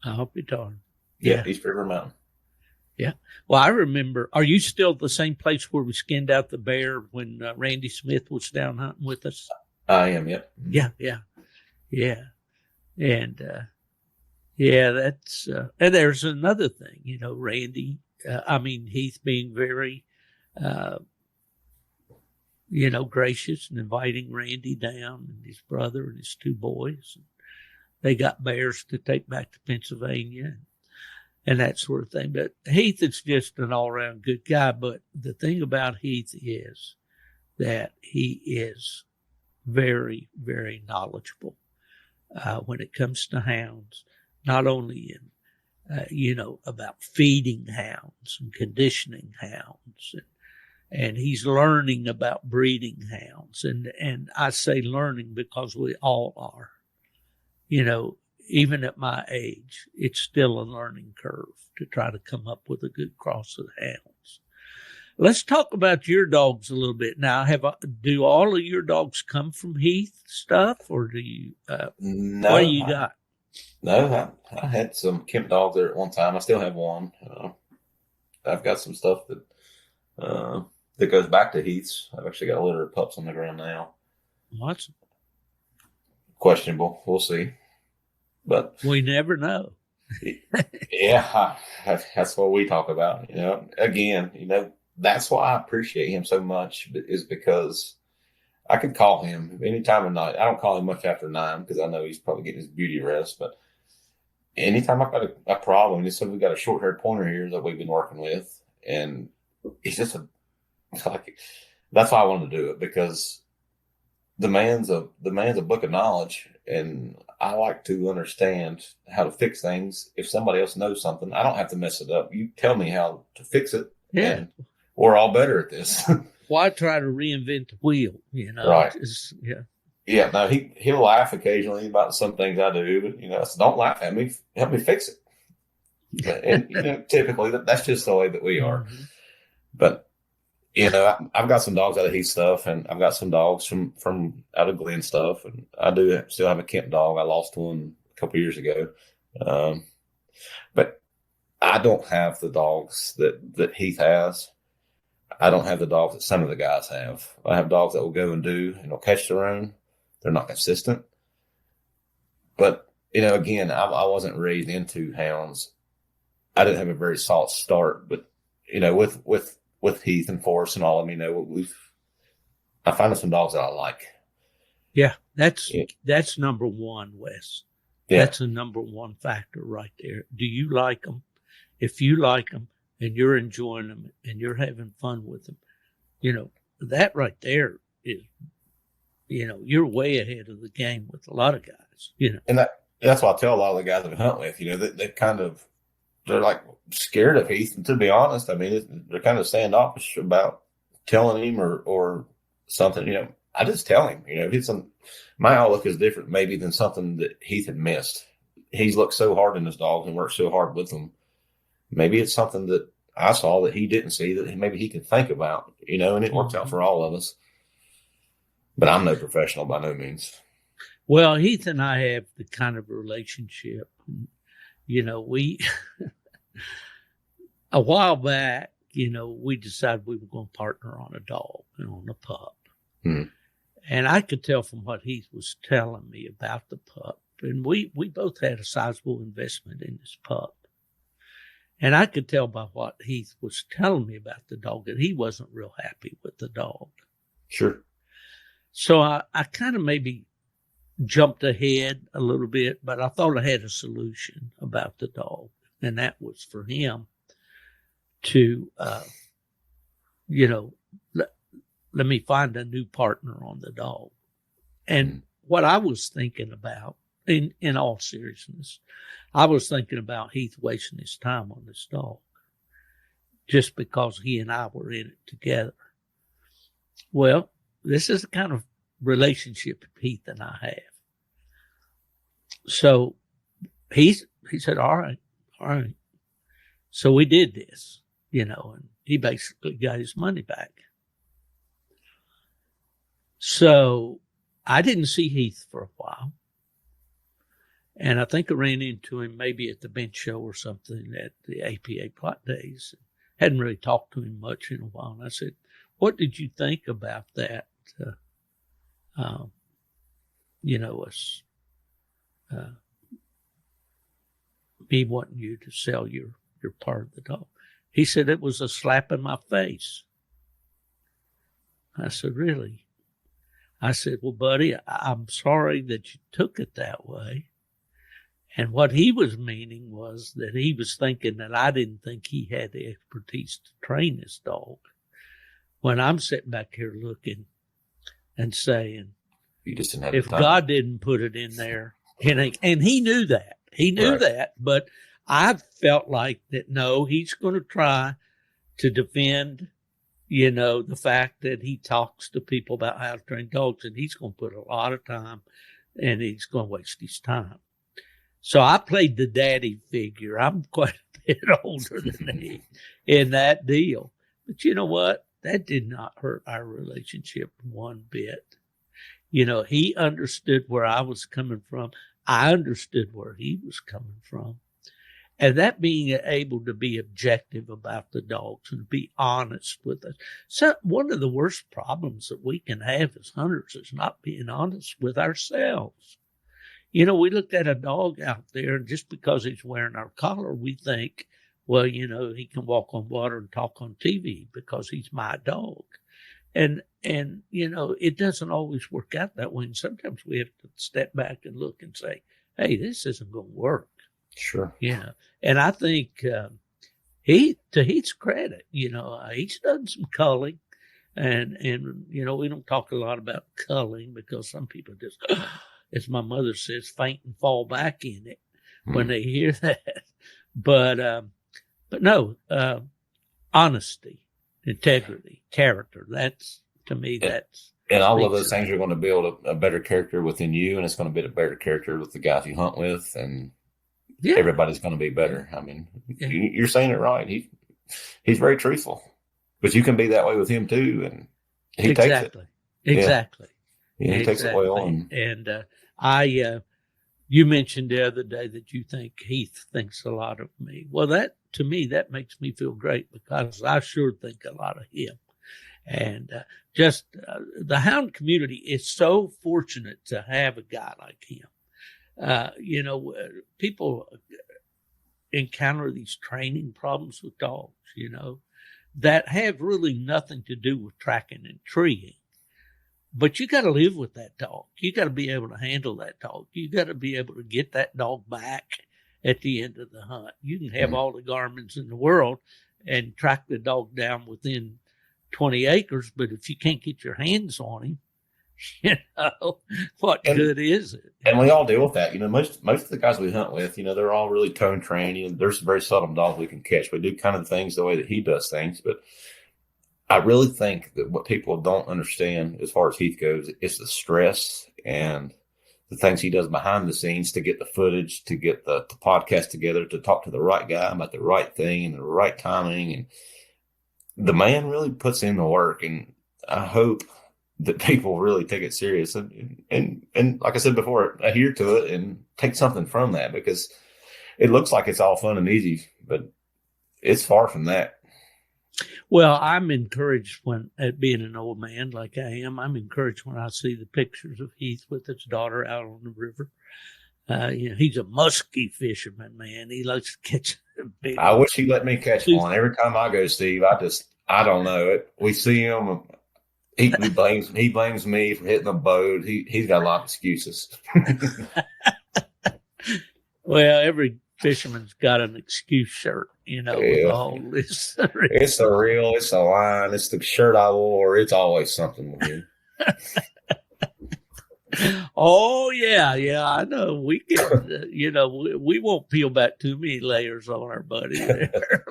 I hope you're darn. Yeah, East River Mountain. Yeah. Well, I remember. Are you still at the same place where we skinned out the bear when Randy Smith was down hunting with us? I am. Yep. Yeah. And that's and there's another thing. Randy. Heath being very, gracious and inviting Randy down and his brother and his 2 boys. And they got bears to take back to Pennsylvania and that sort of thing. But Heath is just an all-around good guy. But the thing about Heath is that he is very, very knowledgeable when it comes to hounds, not only in about feeding hounds and conditioning hounds. And he's learning about breeding hounds. And I say learning because we all are. Even at my age, it's still a learning curve to try to come up with a good cross of hounds. Let's talk about your dogs a little bit. Now, do all of your dogs come from Heath stuff, or do you, no, what do you got? No, I had some Kemp dogs there at one time. I still have one. I've got some stuff that goes back to Heath's. I've actually got a litter of pups on the ground now. What? Questionable. We'll see. But we never know. Yeah, that's what we talk about. Again, that's why I appreciate him so much, is because I could call him any time of night. I don't call him much after 9 because I know he's probably getting his beauty rest. But anytime I've got a problem, just so we've got a short-haired pointer here that we've been working with, and he's just that's why I wanted to do it, because the man's a book of knowledge, and I like to understand how to fix things. If somebody else knows something, I don't have to mess it up. You tell me how to fix it. Yeah. And we're all better at this. Why try to reinvent the wheel? Right. Yeah. Yeah. Now he'll laugh occasionally about some things I do, but so don't laugh at me. Help me fix it. And typically that's just the way that we are. Mm-hmm. But I've got some dogs out of Heath stuff, and I've got some dogs from out of Glen stuff, and I do still have a Kemp dog. I lost one a couple years ago, but I don't have the dogs that Heath has. I don't have the dogs that some of the guys have. I have dogs that will go and do, and they'll catch their own. They're not consistent. But, again, I wasn't raised into hounds. I didn't have a very solid start, but, with Heath and Forrest and all of them, I find some dogs that I like. Yeah, that's number one, Wes. Yeah. That's the number one factor right there. Do you like them? If you like them and you're enjoying them and you're having fun with them, that right there is, you're way ahead of the game with a lot of guys, And that's why I tell a lot of the guys I hunt with, they're like scared of Heath. And to be honest, they're kind of standoffish about telling him or something, I just tell him, if it's my outlook is different maybe than something that Heath had missed. He's looked so hard in his dogs and worked so hard with them. Maybe it's something that I saw that he didn't see that maybe he can think about, and it works out for all of us. But I'm no professional by no means. Well, Heath and I have the kind of relationship, we, a while back, we decided we were going to partner on a dog and on a pup. Mm. And I could tell from what Heath was telling me about the pup. And we both had a sizable investment in this pup. And I could tell by what Heath was telling me about the dog that he wasn't real happy with the dog. Sure. So I kind of maybe jumped ahead a little bit, but I thought I had a solution about the dog. And that was for him to, let me find a new partner on the dog. And what I was thinking about, in all seriousness, I was thinking about Heath wasting his time on this dog just because he and I were in it together. Well, this is the kind of relationship Heath and I have. So he said, all right. So we did this, and he basically got his money back. So I didn't see Heath for a while. And I think I ran into him maybe at the bench show or something at the APA plot days. Hadn't really talked to him much in a while. And I said, what did you think about that? Me wanting you to sell your part of the dog. He said, it was a slap in my face. I said, really? I said, well, buddy, I'm sorry that you took it that way. And what he was meaning was that he was thinking that I didn't think he had the expertise to train this dog. When I'm sitting back here looking and saying, you just didn't have if God didn't put it in there, and he knew that. He knew Right. that, but I felt like that, no, he's going to try to defend, the fact that he talks to people about how to train dogs, and he's going to put a lot of time, and he's going to waste his time. So I played the daddy figure. I'm quite a bit older than he in that deal. But you know what? That did not hurt our relationship one bit. He understood where I was coming from. I understood where he was coming from. And that being able to be objective about the dogs and be honest with us. So one of the worst problems that we can have as hunters is not being honest with ourselves. We looked at a dog out there, and just because he's wearing our collar, we think, well, he can walk on water and talk on TV because he's my dog. And it doesn't always work out that way. And sometimes we have to step back and look and say, hey, this isn't going to work. Sure. And I think to Heath's credit, he's done some culling. And we don't talk a lot about culling because some people just, as my mother says, faint and fall back in it when they hear that. But no, honesty, integrity, character. That's, to me, that's. And all of those things are going to build a better character within you, and it's going to build a better character with the guys you hunt with, and everybody's going to be better. I mean, you're saying it right. He's very truthful, but you can be that way with him too, and he takes it. Exactly. Yeah, he takes it well. And you mentioned the other day that you think Heath thinks a lot of me. Well, to me, that makes me feel great because I sure think a lot of him. And the hound community is so fortunate to have a guy like him. People encounter these training problems with dogs, that have really nothing to do with tracking and treeing. But you got to live with that dog. You got to be able to handle that dog. You got to be able to get that dog back at the end of the hunt. You can have all the Garmins in the world and track the dog down within 20 acres, but if you can't get your hands on him, what good is it? And we all deal with that. Most of the guys we hunt with, they're all really tone trained. There's very seldom dogs we can catch. We do kind of things the way that he does things, but I really think that what people don't understand as far as Heath goes is the stress and the things he does behind the scenes to get the footage, to get the podcast together, to talk to the right guy about the right thing and the right timing. And the man really puts in the work. And I hope that people really take it serious and like I said before, adhere to it and take something from that, because it looks like it's all fun and easy, but it's far from that. Well, I'm encouraged when, at being an old man like I am, I'm encouraged when I see the pictures of Heath with his daughter out on the river. He's a musky fisherman, man. He likes to catch big. I wish he let me catch one. Every time I go, Steve, I don't know. We see him. He blames me for hitting the boat. He's got a lot of excuses. Well, every fisherman's got an excuse shirt, with all this. It's a reel, it's a line, it's the shirt I wore. It's always something with me. Oh yeah, I know. We can, we won't peel back too many layers on our buddy there.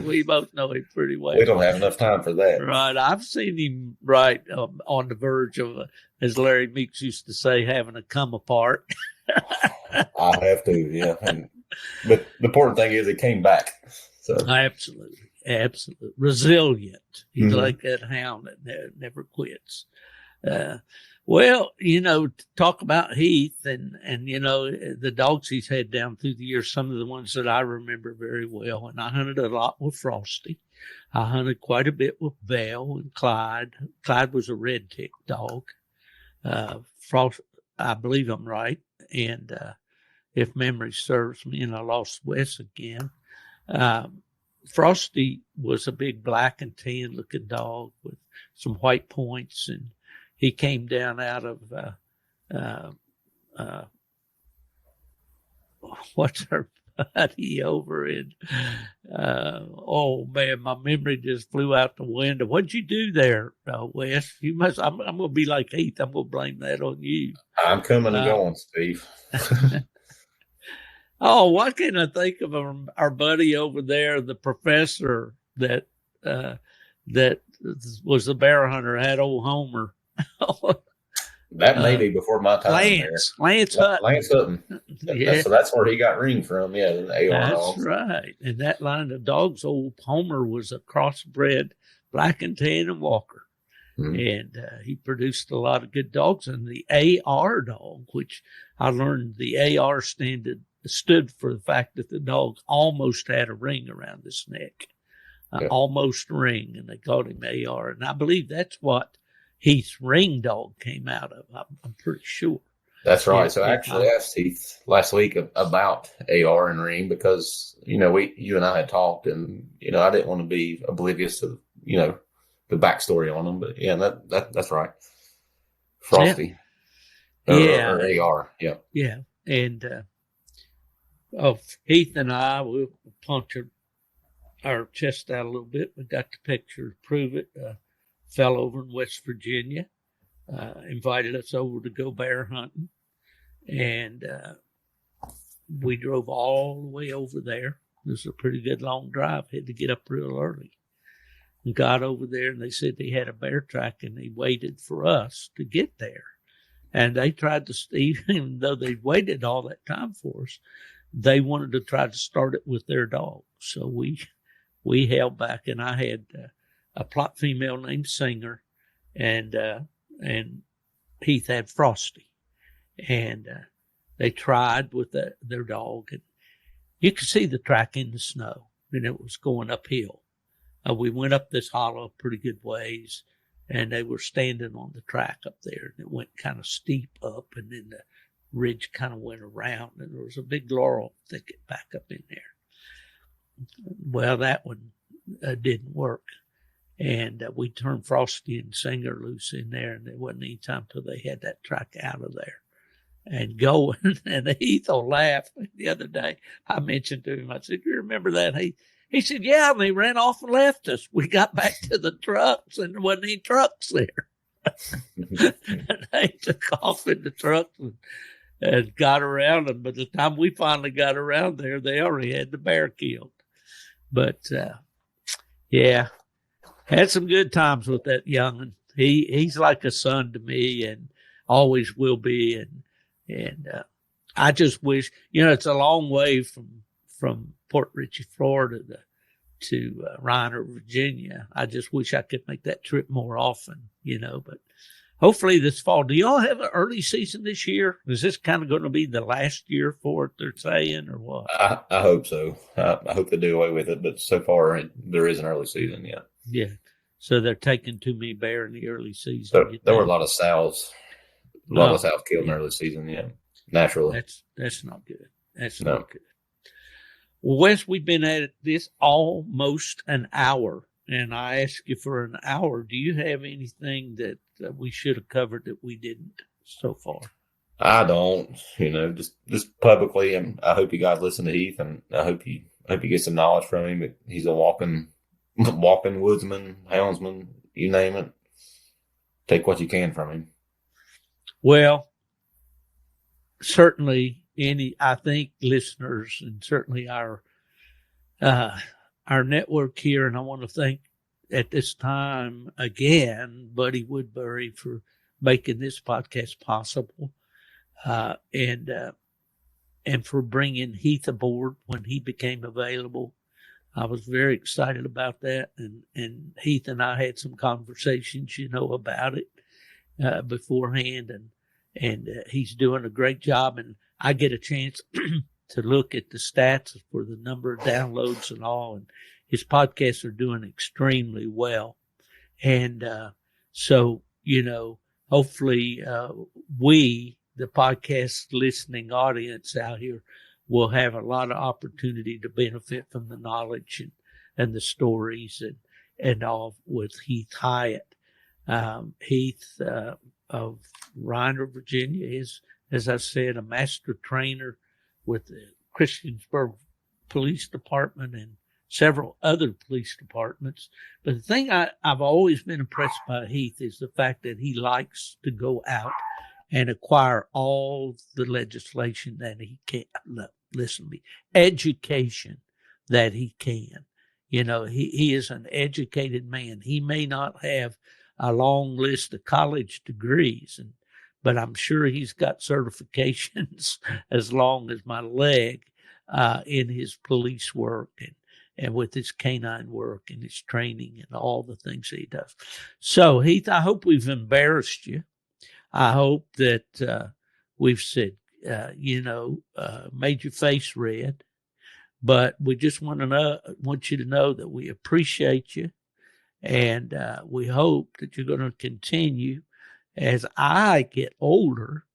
We both know him pretty well. We don't have enough time for that, right? I've seen him on the verge of, as Larry Meeks used to say, having a come apart. I have to, yeah. But the important thing is it came back. So absolutely resilient. He's like that hound that never quits. Well, talk about Heath and the dogs he's had down through the years, some of the ones that I remember very well. And I hunted a lot with Frosty. I hunted quite a bit with Belle and Clyde. Clyde was a red tick dog. Frost, I believe I'm right. And if memory serves me, and I lost Wes again. Frosty was a big black and tan looking dog with some white points, and he came down out of what's her buddy over in? Oh man, my memory just flew out the window. What'd you do there, Wes? You must. I'm going to be like Heath. I'm going to blame that on you. I'm coming and going, Steve. Oh, why can't I think of our buddy over there, the professor that was the bear hunter, had old Homer. That may be before my time. Lance Hutton. Lance Hutton. Yeah. So that's where he got ring from. Yeah, the AR that's dogs. Right. And that line of dogs, old Homer was a crossbred black and tan and Walker. And he produced a lot of good dogs. And the AR dog, which I learned the AR stood for the fact that the dog almost had a ring around his neck, almost ring, and they called him AR. And I believe that's what Heath's ring dog came out of. I'm pretty sure. That's right. So I actually asked Heath last week about AR and ring because, you and I had talked, and, I didn't want to be oblivious to, the backstory on them. But yeah, that's right. Frosty. Yeah. Or AR. Yeah. Yeah. And, Heath and I, we punctured our chest out a little bit. We got the picture to prove it. Fell over in West Virginia, invited us over to go bear hunting. And we drove all the way over there. It was a pretty good long drive. Had to get up real early. And got over there, and they said they had a bear track, and they waited for us to get there. And they tried to, even though they waited all that time for us, they wanted to try to start it with their dog. So we held back, and I had a plot female named Singer, and Heath had Frosty. And they tried with their dog, and you could see the track in the snow, and it was going uphill. We went up this hollow a pretty good ways, and they were standing on the track up there, and it went kind of steep up, and then the ridge kind of went around, and there was a big laurel thicket back up in there. Well, that one didn't work. And we turned Frosty and Singer loose in there, and there wasn't any time till they had that track out of there and going. And Heath will laugh. The other day, I mentioned to him, I said, "You remember that, Heath?" He said, "Yeah," and they ran off and left us. We got back to the trucks, and there wasn't any trucks there. And they took off in the trucks and got around them. By the time we finally got around there, they already had the bear killed. But, yeah, had some good times with that young'un. He's like a son to me and always will be. And I just wish, it's a long way from Port Richey, Florida to Reiner, Virginia. I just wish I could make that trip more often, but hopefully this fall. Do y'all have an early season this year? Is this kind of going to be the last year for it, they're saying, or what? I hope so. I hope they do away with it, but so far there is an early season yet. Yeah. So they're taking too many bear in the early season. So there were a lot of sows. A lot of sows killed in the early season, naturally. That's not good. That's not good. Well, Wes, we've been at this almost an hour, and I asked you for an hour. Do you have anything that we should have covered that we didn't so far? I don't, just publicly, and I hope you guys listen to Heath, and I hope you get some knowledge from him. But he's a walking woodsman, houndsman, you name it. Take what you can from him. Well, certainly I think listeners, and certainly our network here, and I want to thank at this time again, Buddy Woodbury, for making this podcast possible, and for bringing Heath aboard when he became available. I was very excited about that, and Heath and I had some conversations, about it beforehand, and he's doing a great job, and I get a chance to look at the stats for the number of downloads and all, and his podcasts are doing extremely well. And so, hopefully we, the podcast listening audience out here, will have a lot of opportunity to benefit from the knowledge and the stories and all with Heath Hyatt. Heath of Reiner, Virginia, is, as I said, a master trainer with the Christiansburg Police Department and several other police departments. But the thing I've always been impressed by Heath is the fact that he likes to go out and acquire all the legislation that he can. Listen to me, education that he can. He is an educated man. He may not have a long list of college degrees, but I'm sure he's got certifications as long as my leg in his police work and with his canine work and his training and all the things that he does. So, Heath, I hope we've embarrassed you. I hope that we've said, made your face red. But we just want you to know that we appreciate you. And we hope that you're going to continue. As I get older,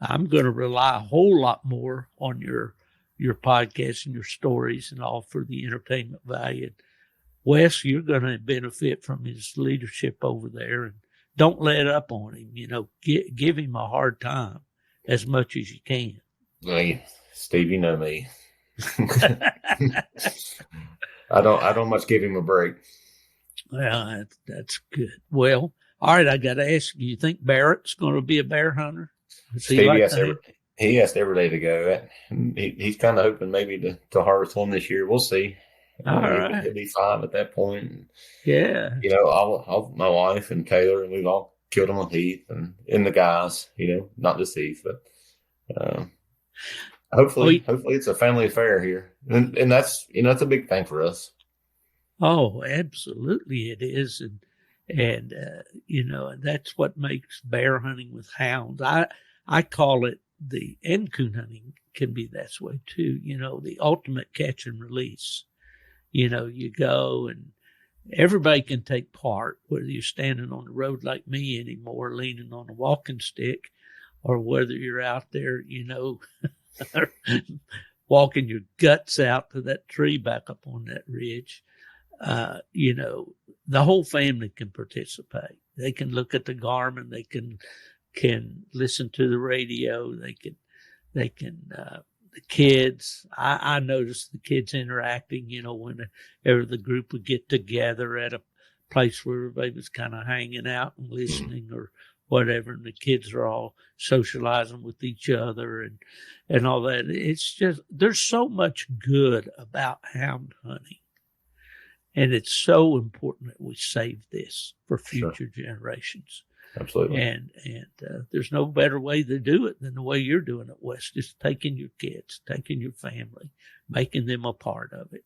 I'm going to rely a whole lot more on your podcast and your stories and all for the entertainment value. Wes, you're going to benefit from his leadership over there, and don't let up on him. Give him a hard time as much as you can. Hey, Steve, you know me. I don't much give him a break. Well, that's good. Well, all right, I got to ask you, think Barrett's going to be a bear hunter? Steve, he asked every day to go. He's kind of hoping maybe to harvest one this year. We'll see. All right. He'll be 5 at that point. Yeah. My wife and Taylor, and we've all killed them with Heath and the guys, not just Heath, but hopefully it's a family affair here. And that's, that's a big thing for us. Oh, absolutely it is. And that's what makes bear hunting with hounds. I call it and coon hunting can be that way too. The ultimate catch and release. You go and everybody can take part, whether you're standing on the road like me anymore, leaning on a walking stick, or whether you're out there, walking your guts out to that tree back up on that ridge. The whole family can participate. They can look at the Garmin. They can listen to the radio. They can, the kids, I noticed the kids interacting, whenever the group would get together at a place where everybody was kind of hanging out and listening or whatever. And the kids are all socializing with each other and all that. It's just, there's so much good about hound hunting. And it's so important that we save this for future generations. Absolutely. And there's no better way to do it than the way you're doing it, Wes. Just taking your kids, taking your family, making them a part of it.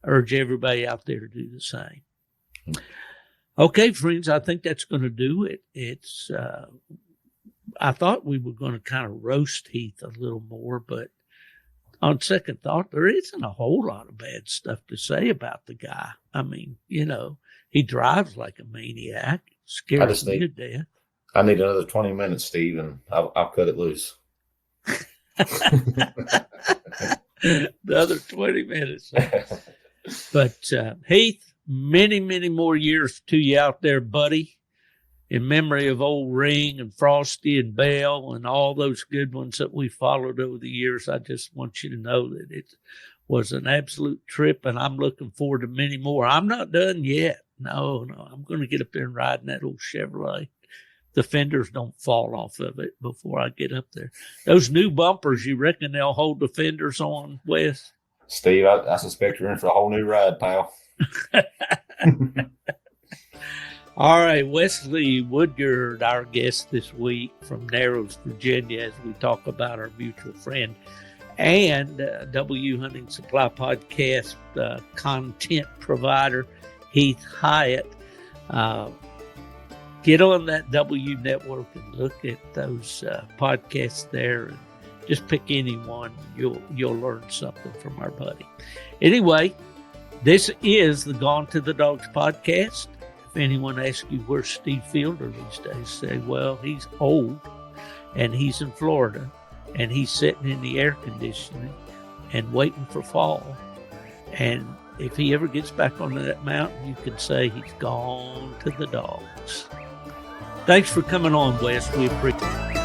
I urge everybody out there to do the same. Okay, friends, I think that's going to do it. It's, I thought we were going to kind of roast Heath a little more, but on second thought, there isn't a whole lot of bad stuff to say about the guy. I mean, he drives like a maniac, scares me to death. I need another 20 minutes, Steve, and I'll cut it loose. Another 20 minutes. But Heath, many, many more years to you out there, buddy. In memory of old Ring and Frosty and Bell and all those good ones that we followed over the years, I just want you to know that it was an absolute trip, and I'm looking forward to many more. I'm not done yet. No, I'm going to get up there and ride in that old Chevrolet. The fenders don't fall off of it before I get up there. Those new bumpers, you reckon they'll hold the fenders on, Wes? Steve, I suspect you're in for a whole new ride, pal. All right, Wesley Woodyard, our guest this week from Narrows, Virginia, as we talk about our mutual friend and W Hunting Supply Podcast content provider, Heath Hyatt. Get on that W Network and look at those podcasts there, and just pick any one. You'll learn something from our buddy. Anyway, this is the Gone to the Dogs podcast. If anyone asks you where's Steve Fielder these days, say, well, he's old and he's in Florida and he's sitting in the air conditioning and waiting for fall. And if he ever gets back onto that mountain, you can say he's gone to the dogs. Thanks for coming on, Wes. We appreciate it.